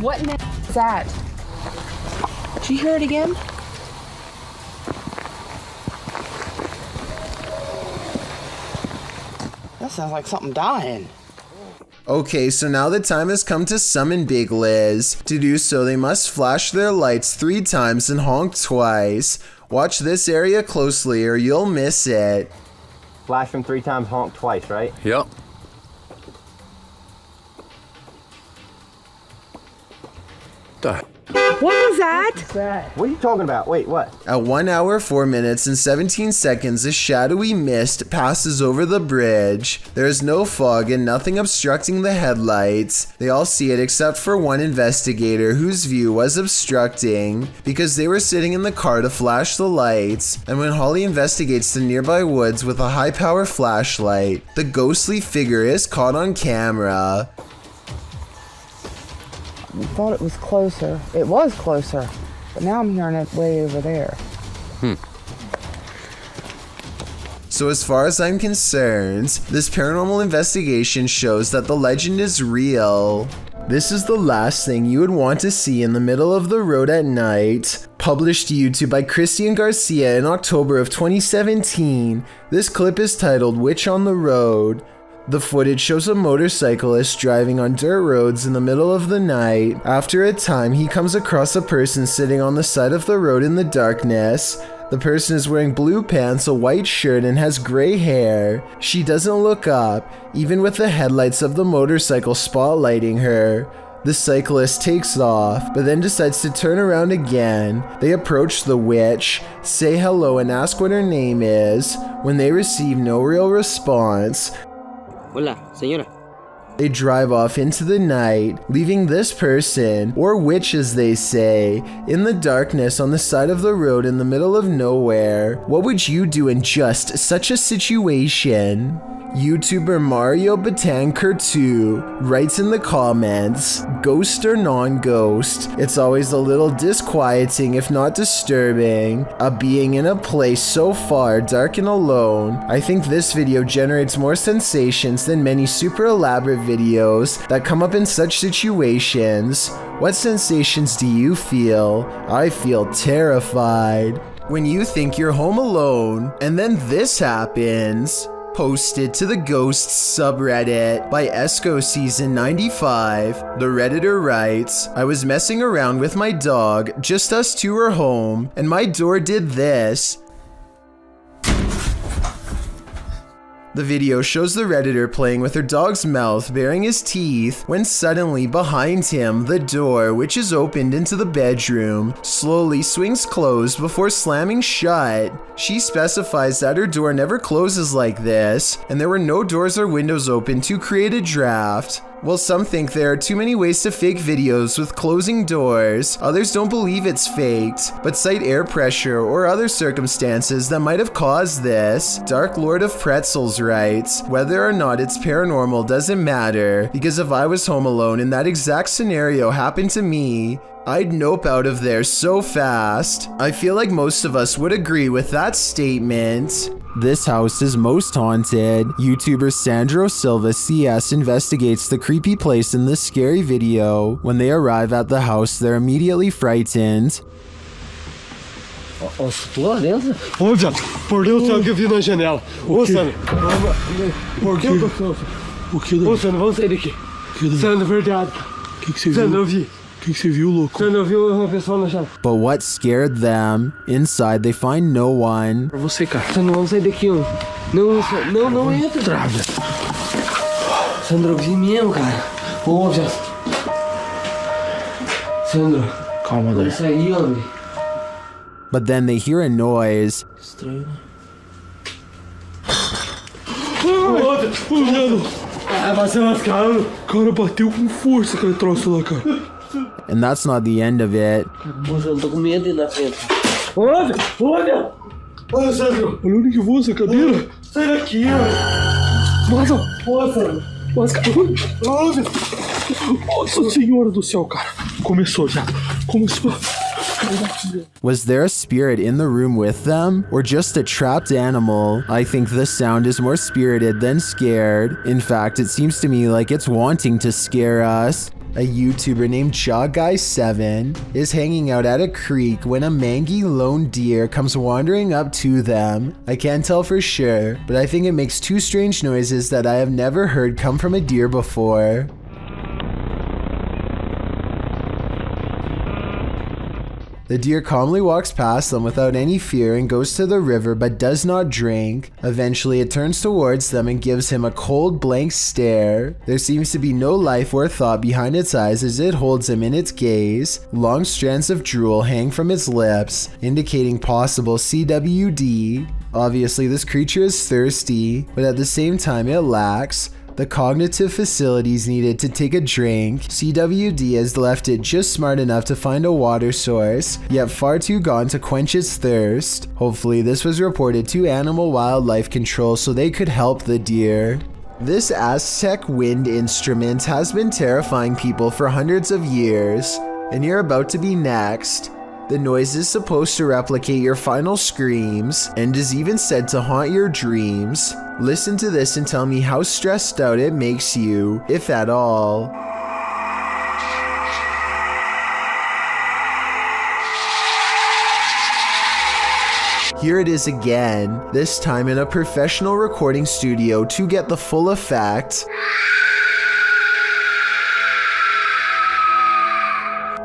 S14: What in the is that? Did you hear it again? That sounds like something dying.
S1: Okay, so now the time has come to summon Big Liz. To do so, they must flash their lights 3 times and honk twice. Watch this area closely or you'll miss it.
S15: Flash them 3 times, honk twice, right?
S11: Yep.
S14: What was that?
S15: What are you talking about? Wait, what?
S1: At 1 hour, 4 minutes, and 17 seconds, a shadowy mist passes over the bridge. There is no fog and nothing obstructing the headlights. They all see it except for one investigator whose view was obstructing because they were sitting in the car to flash the lights. And when Holly investigates the nearby woods with a high-power flashlight, the ghostly figure is caught on camera.
S14: I thought it was closer. It was closer, but now I'm hearing it way over there.
S1: So as far as I'm concerned, this paranormal investigation shows that the legend is real. This is the last thing you would want to see in the middle of the road at night. Published to YouTube by Christian Garcia in October of 2017. This clip is titled Witch on the Road. The footage shows a motorcyclist driving on dirt roads in the middle of the night. After a time, he comes across a person sitting on the side of the road in the darkness. The person is wearing blue pants, a white shirt, and has gray hair. She doesn't look up, even with the headlights of the motorcycle spotlighting her. The cyclist takes off, but then decides to turn around again. They approach the witch, say hello, and ask what her name is. When they receive no real response,
S16: Hola, señora.
S1: They drive off into the night, leaving this person, or witch as they say, in the darkness on the side of the road in the middle of nowhere. What would you do in just such a situation? YouTuber Mario Batanker2 writes in the comments, ghost or non-ghost, it's always a little disquieting if not disturbing, a being in a place so far dark and alone. I think this video generates more sensations than many super elaborate videos that come up in such situations. What sensations do you feel? I feel terrified. When you think you're home alone, and then this happens. Posted to the Ghosts subreddit by Esco Season 95, the Redditor writes, I was messing around with my dog, just us two were home, and my door did this. The video shows the Redditor playing with her dog's mouth, baring his teeth, when suddenly behind him, the door, which is opened into the bedroom, slowly swings closed before slamming shut. She specifies that her door never closes like this, and there were no doors or windows open to create a draft. While some think there are too many ways to fake videos with closing doors, others don't believe it's faked, but cite air pressure or other circumstances that might have caused this. Dark Lord of Pretzels writes, whether or not it's paranormal doesn't matter, because if I was home alone and that exact scenario happened to me, I'd nope out of there so fast. I feel like most of us would agree with that statement. This house is most haunted. YouTuber Sandro Silva CS investigates the creepy place in this scary video. When they arrive at the house, they're immediately frightened.
S7: Lá dentro? Olha, por Deus, sabe que eu vi na janela. Ô, Sandro, por Deus, o que? Ô, Sandro, vamos sair daqui. Sandro, verdade. O que você viu? Sandro, eu vi. O que você viu, louco? Sandro, eu vi uma pessoa na janela.
S1: But what scared them? Inside, they find no one.
S7: Pra você, cara. Sandro, vamos sair daqui, ó. Não entra. Trava. Sandro, eu vi mesmo, cara. Ô, já. Sandro. Calma, Dor. Isso aí, homem.
S1: But then they hear a noise.
S7: Estranho. Olha, vai ser lascado. Cara, bateu com força aquele troço lá, cara.
S1: And that's not the end of it.
S7: Moça, eu tô com medo de ir na frente. Olha, Sandro. Olha onde que eu vou, essa cadeira. Sai daqui, ó. Nossa, olha. Nossa Senhora do céu, cara. Começou.
S1: Was there a spirit in the room with them, or just a trapped animal? I think the sound is more spirited than scared. In fact, it seems to me like it's wanting to scare us. A YouTuber named JawGuy7 is hanging out at a creek when a mangy lone deer comes wandering up to them. I can't tell for sure, but I think it makes two strange noises that I have never heard come from a deer before. The deer calmly walks past them without any fear and goes to the river but does not drink. Eventually it turns towards them and gives him a cold blank stare. There seems to be no life or thought behind its eyes as it holds him in its gaze. Long strands of drool hang from its lips, indicating possible CWD. Obviously this creature is thirsty, but at the same time it lacks the cognitive facilities needed to take a drink. CWD has left it just smart enough to find a water source, yet far too gone to quench its thirst. Hopefully this was reported to Animal Wildlife Control so they could help the deer. This Aztec wind instrument has been terrifying people for hundreds of years, and you're about to be next. The noise is supposed to replicate your final screams, and is even said to haunt your dreams. Listen to this and tell me how stressed out it makes you, if at all. Here it is again, this time in a professional recording studio to get the full effect.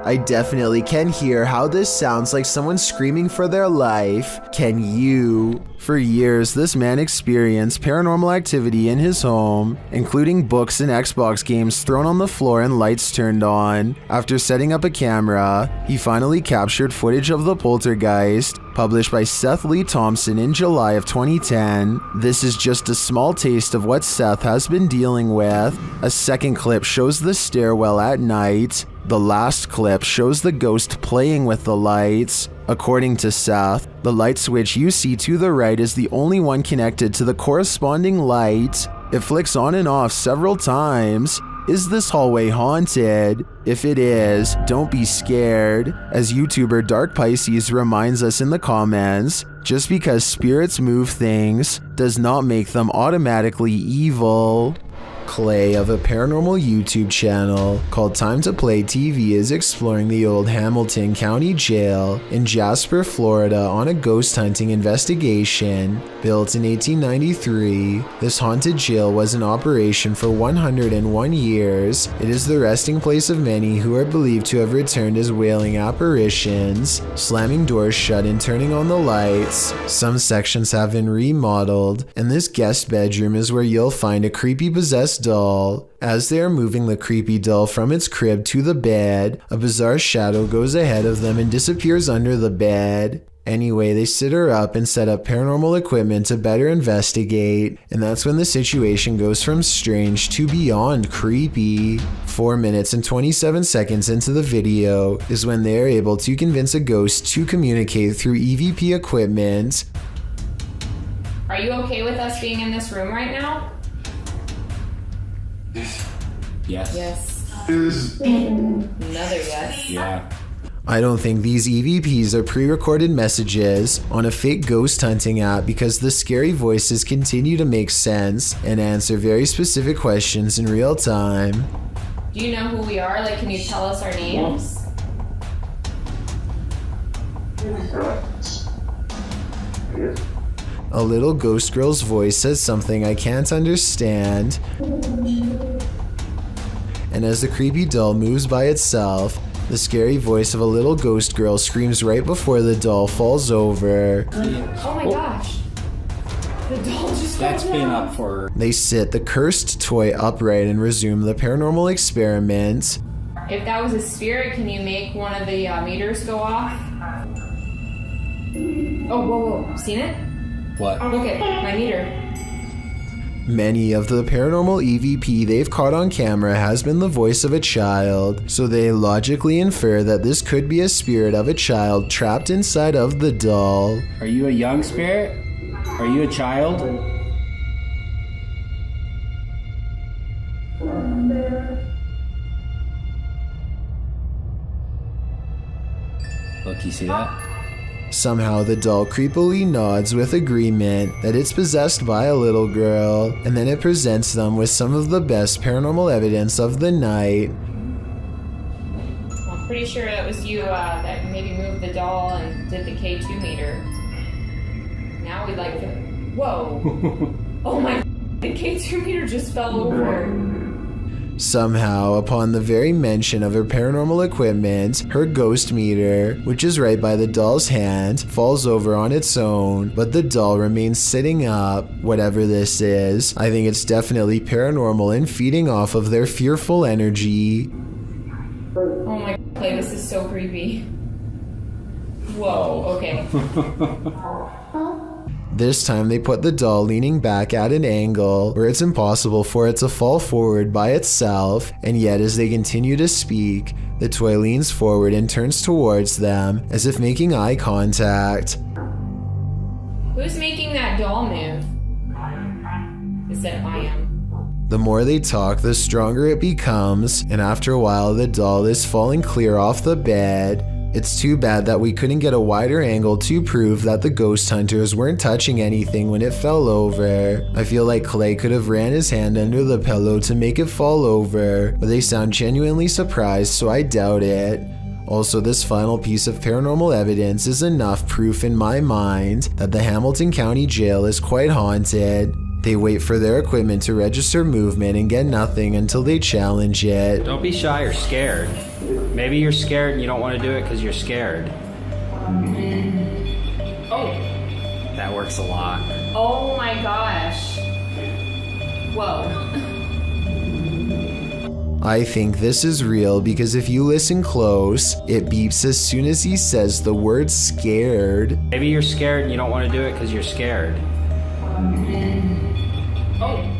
S1: I definitely can hear how this sounds like someone screaming for their life. Can you? For years, this man experienced paranormal activity in his home, including books and Xbox games thrown on the floor and lights turned on. After setting up a camera, he finally captured footage of the Poltergeist, published by Seth Lee Thompson in July of 2010. This is just a small taste of what Seth has been dealing with. A second clip shows the stairwell at night. The last clip shows the ghost playing with the lights. According to Seth, the light switch you see to the right is the only one connected to the corresponding light. It flicks on and off several times. Is this hallway haunted? If it is, don't be scared. As YouTuber Dark Pisces reminds us in the comments, just because spirits move things does not make them automatically evil. Clay of a paranormal YouTube channel called Time to Play TV is exploring the old Hamilton County Jail in Jasper, Florida on a ghost hunting investigation. Built in 1893, this haunted jail was in operation for 101 years. It is the resting place of many who are believed to have returned as wailing apparitions, slamming doors shut and turning on the lights. Some sections have been remodeled, and this guest bedroom is where you'll find a creepy possessed doll. As they are moving the creepy doll from its crib to the bed, a bizarre shadow goes ahead of them and disappears under the bed. Anyway, they sit her up and set up paranormal equipment to better investigate, and that's when the situation goes from strange to beyond creepy. 4 minutes and 27 seconds into the video is when they are able to convince a ghost to communicate through EVP equipment.
S16: Are you okay with us being in this room right now?
S17: Yes.
S16: Yes. Another yes.
S17: Yeah.
S1: I don't think these EVPs are pre-recorded messages on a fake ghost hunting app, because the scary voices continue to make sense and answer very specific questions in real time.
S16: Do you know who we are? Like, can you tell us our names?
S1: A little ghost girl's voice says something I can't understand. And as the creepy doll moves by itself, the scary voice of a little ghost girl screams right before the doll falls over.
S16: Oh my gosh. The doll just
S17: That's been up for...
S1: They sit the cursed toy upright and resume the paranormal experiment.
S16: If that was a spirit, can you make one of the meters go off? Oh, whoa. Seen it?
S17: What?
S16: Look at my meter.
S1: Many of the paranormal EVP they've caught on camera has been the voice of a child, so they logically infer that this could be a spirit of a child trapped inside of the doll.
S17: Are you a young spirit? Are you a child? Look, you see that?
S1: Somehow the doll creepily nods with agreement that it's possessed by a little girl, and then it presents them with some of the best paranormal evidence of the night.
S16: I'm pretty sure that was you that maybe moved the doll and did the K2 meter. Now we'd like to... Whoa! Oh my... The K2 meter just fell over.
S1: Somehow, upon the very mention of her paranormal equipment, her ghost meter, which is right by the doll's hand, falls over on its own, but the doll remains sitting up. Whatever this is, I think it's definitely paranormal and feeding off of their fearful energy.
S16: Oh my God, this is so creepy. Whoa, okay.
S1: This time they put the doll leaning back at an angle where it's impossible for it to fall forward by itself, and yet as they continue to speak, the toy leans forward and turns towards them as if making eye contact.
S16: Who's making that doll move? Is that I am?
S1: The more they talk, the stronger it becomes, and after a while the doll is falling clear off the bed. It's too bad that we couldn't get a wider angle to prove that the ghost hunters weren't touching anything when it fell over. I feel like Clay could have ran his hand under the pillow to make it fall over, but they sound genuinely surprised, so I doubt it. Also, this final piece of paranormal evidence is enough proof in my mind that the Hamilton County Jail is quite haunted. They wait for their equipment to register movement and get nothing until they challenge it.
S17: Don't be shy or scared. Maybe you're scared and you don't want to do it because you're scared.
S16: Oh.
S17: That works a lot.
S16: Oh my gosh. Whoa.
S1: I think this is real because if you listen close, it beeps as soon as he says the word scared.
S17: Maybe you're scared and you don't want to do it because you're scared.
S16: Oh.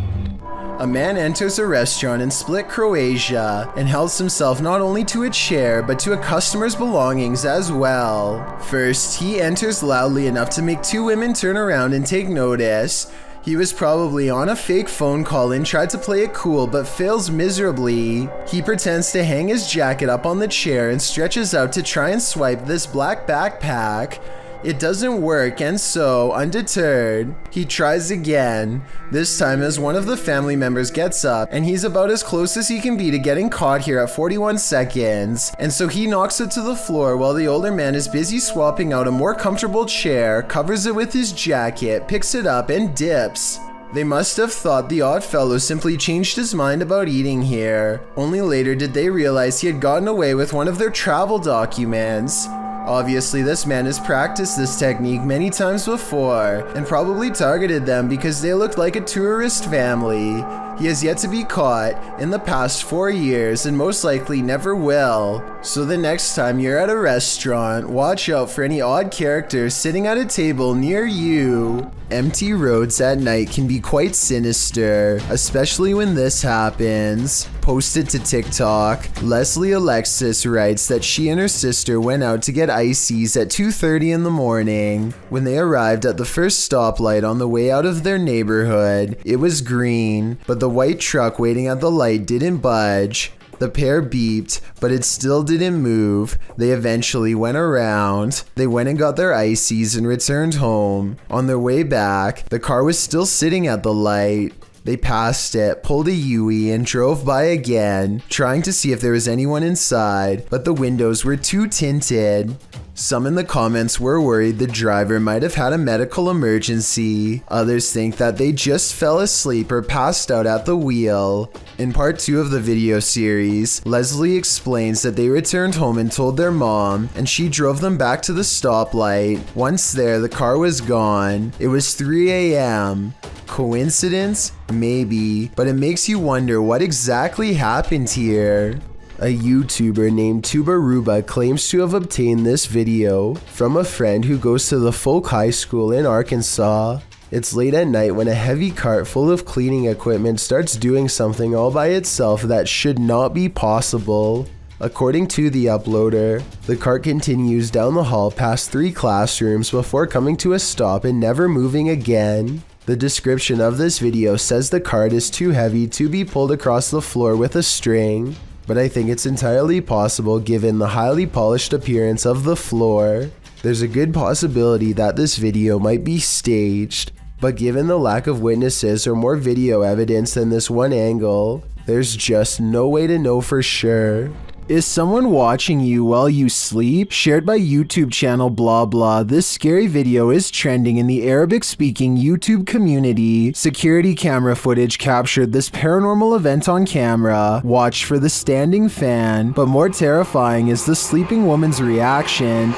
S1: A man enters a restaurant in Split, Croatia, and helps himself not only to a chair, but to a customer's belongings as well. First, he enters loudly enough to make two women turn around and take notice. He was probably on a fake phone call and tried to play it cool, but fails miserably. He pretends to hang his jacket up on the chair and stretches out to try and swipe this black backpack. It doesn't work, and so, undeterred, he tries again. This time as one of the family members gets up, and he's about as close as he can be to getting caught here at 41 seconds. And so he knocks it to the floor while the older man is busy swapping out a more comfortable chair, covers it with his jacket, picks it up, and dips. They must have thought the odd fellow simply changed his mind about eating here. Only later did they realize he had gotten away with one of their travel documents. Obviously, this man has practiced this technique many times before and probably targeted them because they looked like a tourist family. He has yet to be caught in the past 4 years and most likely never will. So the next time you're at a restaurant, watch out for any odd characters sitting at a table near you. Empty roads at night can be quite sinister, especially when this happens. Posted to TikTok, Leslie Alexis writes that she and her sister went out to get ices at 2:30 in the morning. When they arrived at the first stoplight on the way out of their neighborhood, it was green, but the white truck waiting at the light didn't budge. The pair beeped, but it still didn't move. They eventually went around. They went and got their ices and returned home. On their way back, the car was still sitting at the light. They passed it, pulled a U-turn, and drove by again, trying to see if there was anyone inside, but the windows were too tinted. Some in the comments were worried the driver might have had a medical emergency. Others think that they just fell asleep or passed out at the wheel. In part 2 of the video series, Leslie explains that they returned home and told their mom, and she drove them back to the stoplight. Once there, the car was gone. It was 3 a.m. Coincidence? Maybe, but it makes you wonder what exactly happened here. A YouTuber named Tubaruba claims to have obtained this video from a friend who goes to the Folk High School in Arkansas. It's late at night when a heavy cart full of cleaning equipment starts doing something all by itself that should not be possible. According to the uploader, the cart continues down the hall past 3 classrooms before coming to a stop and never moving again. The description of this video says the cart is too heavy to be pulled across the floor with a string, but I think it's entirely possible given the highly polished appearance of the floor. There's a good possibility that this video might be staged, but given the lack of witnesses or more video evidence than this one angle, there's just no way to know for sure. Is someone watching you while you sleep? Shared by YouTube channel blah blah, this scary video is trending in the Arabic-speaking YouTube community. Security camera footage captured this paranormal event on camera. Watch for the standing fan, but more terrifying is the sleeping woman's reaction.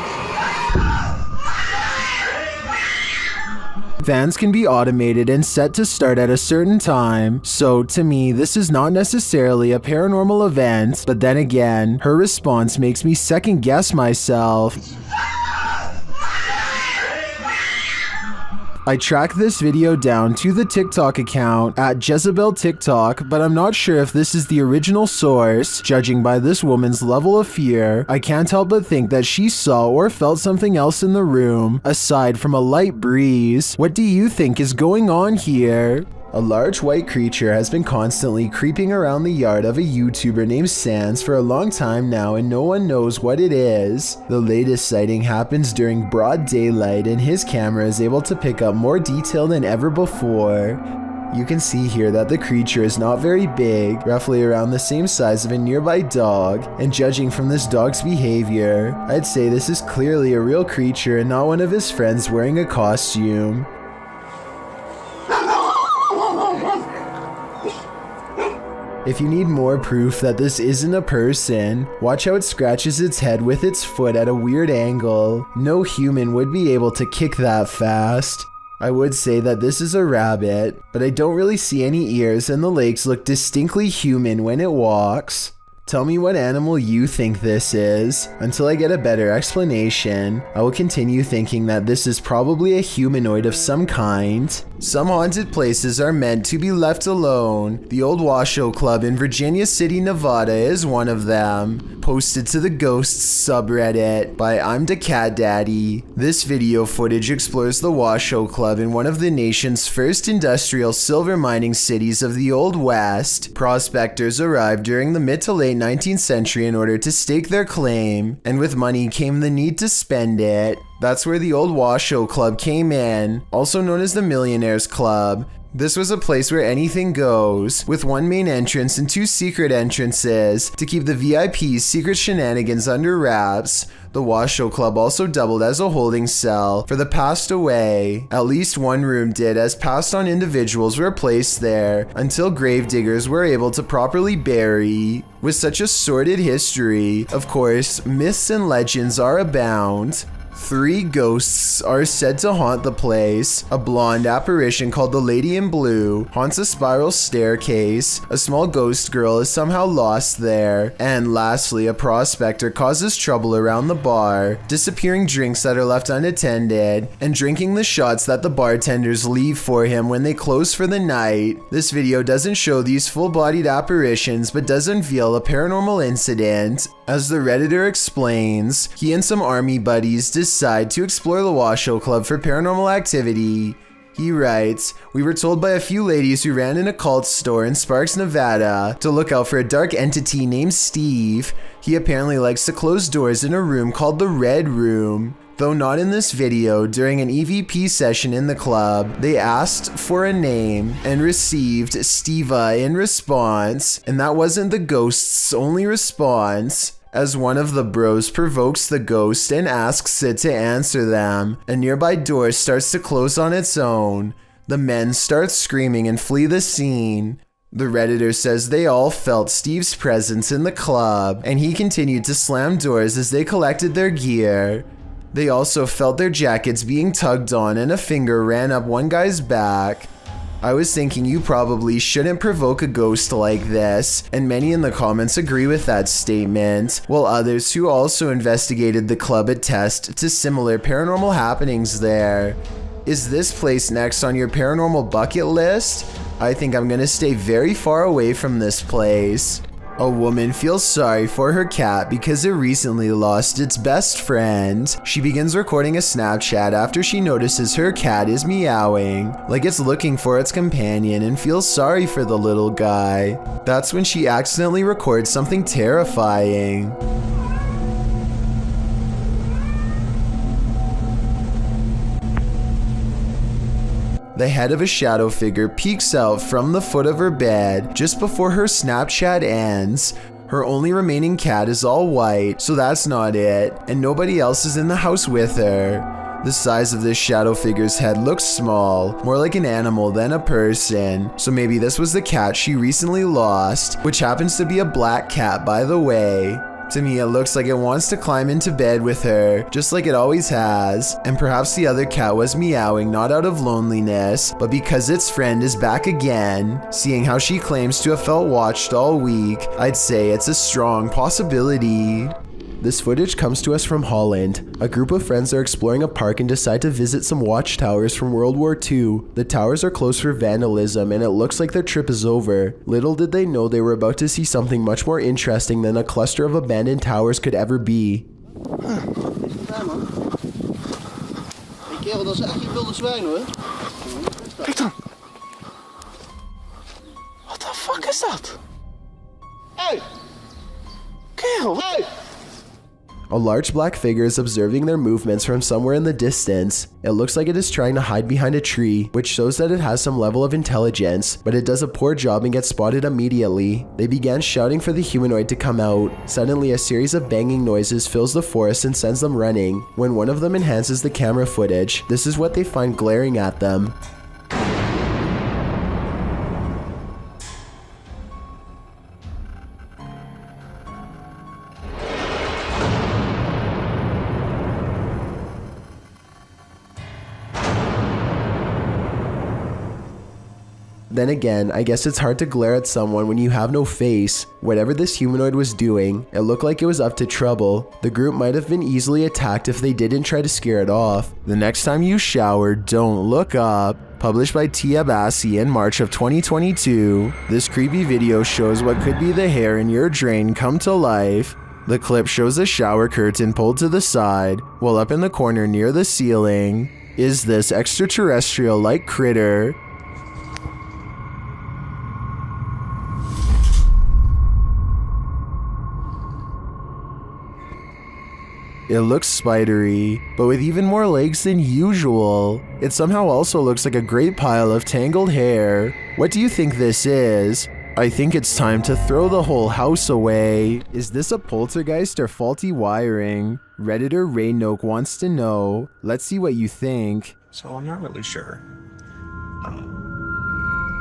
S1: Fans can be automated and set to start at a certain time, so to me this is not necessarily a paranormal event, but then again, her response makes me second guess myself. I tracked this video down to the TikTok account at Jezebel TikTok, but I'm not sure if this is the original source. Judging by this woman's level of fear, I can't help but think that she saw or felt something else in the room, aside from a light breeze. What do you think is going on here? A large white creature has been constantly creeping around the yard of a YouTuber named Sans for a long time now, and no one knows what it is. The latest sighting happens during broad daylight, and his camera is able to pick up more detail than ever before. You can see here that the creature is not very big, roughly around the same size of a nearby dog, and judging from this dog's behavior, I'd say this is clearly a real creature and not one of his friends wearing a costume. If you need more proof that this isn't a person, watch how it scratches its head with its foot at a weird angle. No human would be able to kick that fast. I would say that this is a rabbit, but I don't really see any ears and the legs look distinctly human when it walks. Tell me what animal you think this is. Until I get a better explanation, I will continue thinking that this is probably a humanoid of some kind. Some haunted places are meant to be left alone. The old Washo Club in Virginia City, Nevada is one of them. Posted to the Ghosts subreddit by I'm the Cat Daddy. This video footage explores the Washo Club in one of the nation's first industrial silver mining cities of the Old West. Prospectors arrived during the mid to late 19th century in order to stake their claim, and with money came the need to spend it. That's where the old Washo Club came in, also known as the Millionaires Club. This was a place where anything goes, with one main entrance and two secret entrances to keep the VIP's secret shenanigans under wraps. The Washo Club also doubled as a holding cell for the passed away. At least one room did, as passed on individuals were placed there until gravediggers were able to properly bury. With such a sordid history, of course, myths and legends are abound. 3 ghosts are said to haunt the place. A blonde apparition called the Lady in Blue haunts a spiral staircase. A small ghost girl is somehow lost there. And lastly, a prospector causes trouble around the bar, disappearing drinks that are left unattended, and drinking the shots that the bartenders leave for him when they close for the night. This video doesn't show these full-bodied apparitions, but does unveil a paranormal incident. As the Redditor explains, he and some army buddies decide to explore the Washo Club for paranormal activity. He writes, "We were told by a few ladies who ran an occult store in Sparks, Nevada, to look out for a dark entity named Steve. He apparently likes to close doors in a room called the Red Room." Though not in this video, during an EVP session in the club, they asked for a name and received Steva in response, and that wasn't the ghost's only response. As one of the bros provokes the ghost and asks it to answer them, a nearby door starts to close on its own. The men start screaming and flee the scene. The Redditor says they all felt Steve's presence in the club, and he continued to slam doors as they collected their gear. They also felt their jackets being tugged on and a finger ran up one guy's back. I was thinking you probably shouldn't provoke a ghost like this, and many in the comments agree with that statement, while others who also investigated the club attest to similar paranormal happenings there. Is this place next on your paranormal bucket list? I think I'm gonna stay very far away from this place. A woman feels sorry for her cat because it recently lost its best friend. She begins recording a Snapchat after she notices her cat is meowing, like it's looking for its companion, and feels sorry for the little guy. That's when she accidentally records something terrifying. The head of a shadow figure peeks out from the foot of her bed just before her Snapchat ends. Her only remaining cat is all white, so that's not it, and nobody else is in the house with her. The size of this shadow figure's head looks small, more like an animal than a person, so maybe this was the cat she recently lost, which happens to be a black cat, by the way. To me, it looks like it wants to climb into bed with her, just like it always has, and perhaps the other cat was meowing not out of loneliness, but because its friend is back again. Seeing how she claims to have felt watched all week, I'd say it's a strong possibility. This footage comes to us from Holland. A group of friends are exploring a park and decide to visit some watchtowers from World War II. The towers are closed for vandalism and it looks like their trip is over. Little did they know they were about to see something much more interesting than a cluster of abandoned towers could ever be.
S8: Kerel, dat is echt geen wilde zwijn hoor. Kijk dan. What the fuck is dat? Hey! Kerel, hey!
S1: A large black figure is observing their movements from somewhere in the distance. It looks like it is trying to hide behind a tree, which shows that it has some level of intelligence, but it does a poor job and gets spotted immediately. They began shouting for the humanoid to come out. Suddenly, a series of banging noises fills the forest and sends them running. When one of them enhances the camera footage, this is what they find glaring at them. Then again, I guess it's hard to glare at someone when you have no face. Whatever this humanoid was doing, it looked like it was up to trouble. The group might have been easily attacked if they didn't try to scare it off. The next time you shower, don't look up. Published by Tia Bassi in March of 2022, this creepy video shows what could be the hair in your drain come to life. The clip shows a shower curtain pulled to the side, while up in the corner near the ceiling is this extraterrestrial-like critter. It looks spidery, but with even more legs than usual. It somehow also looks like a great pile of tangled hair. What do you think this is? I think it's time to throw the whole house away. Is this a poltergeist or faulty wiring? Redditor Raynoke wants to know. Let's see what you think.
S18: So I'm not really sure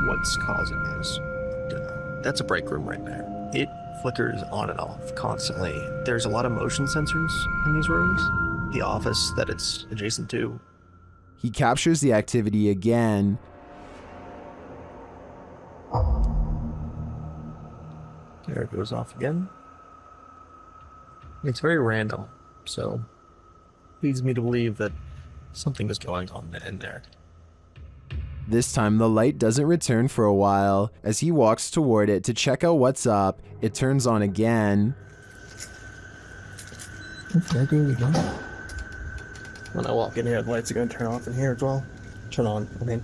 S18: what's causing this. That's a break room right there. It flickers on and off constantly. There's a lot of motion sensors in these rooms. The office that it's adjacent to.
S1: He captures the activity again.
S18: There it goes off again. It's very random, so leads me to believe that something is going on in there.
S1: This time the light doesn't return for a while. As he walks toward it to check out what's up, it turns on again.
S18: Okay, there we go. When I walk in here, the lights are going to turn off in here as well. Turn on, I mean.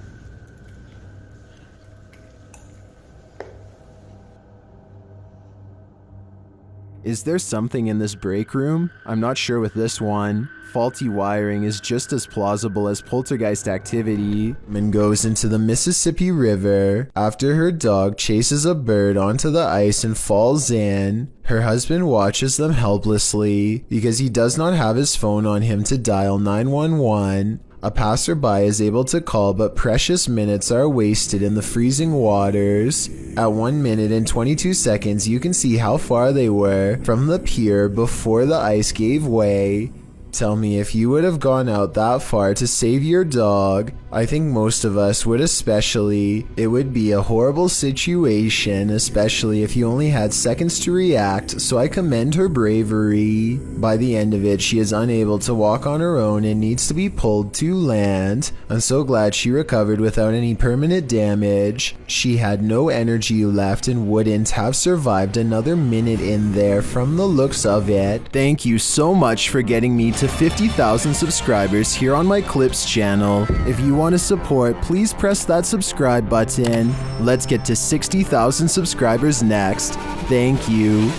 S1: Is there something in this break room? I'm not sure with this one. Faulty wiring is just as plausible as poltergeist activity. Min goes into the Mississippi River after her dog chases a bird onto the ice and falls in. Her husband watches them helplessly because he does not have his phone on him to dial 911. A passerby is able to call, but precious minutes are wasted in the freezing waters. At 1 minute and 22 seconds, you can see how far they were from the pier before the ice gave way. Tell me if you would have gone out that far to save your dog. I think most of us would, especially. It would be a horrible situation, especially if you only had seconds to react, so I commend her bravery. By the end of it, she is unable to walk on her own and needs to be pulled to land. I'm so glad she recovered without any permanent damage. She had no energy left and wouldn't have survived another minute in there from the looks of it. Thank you so much for getting me to 50,000 subscribers here on my Clips channel. If you want to support, please press that subscribe button. Let's get to 60,000 subscribers next. Thank you.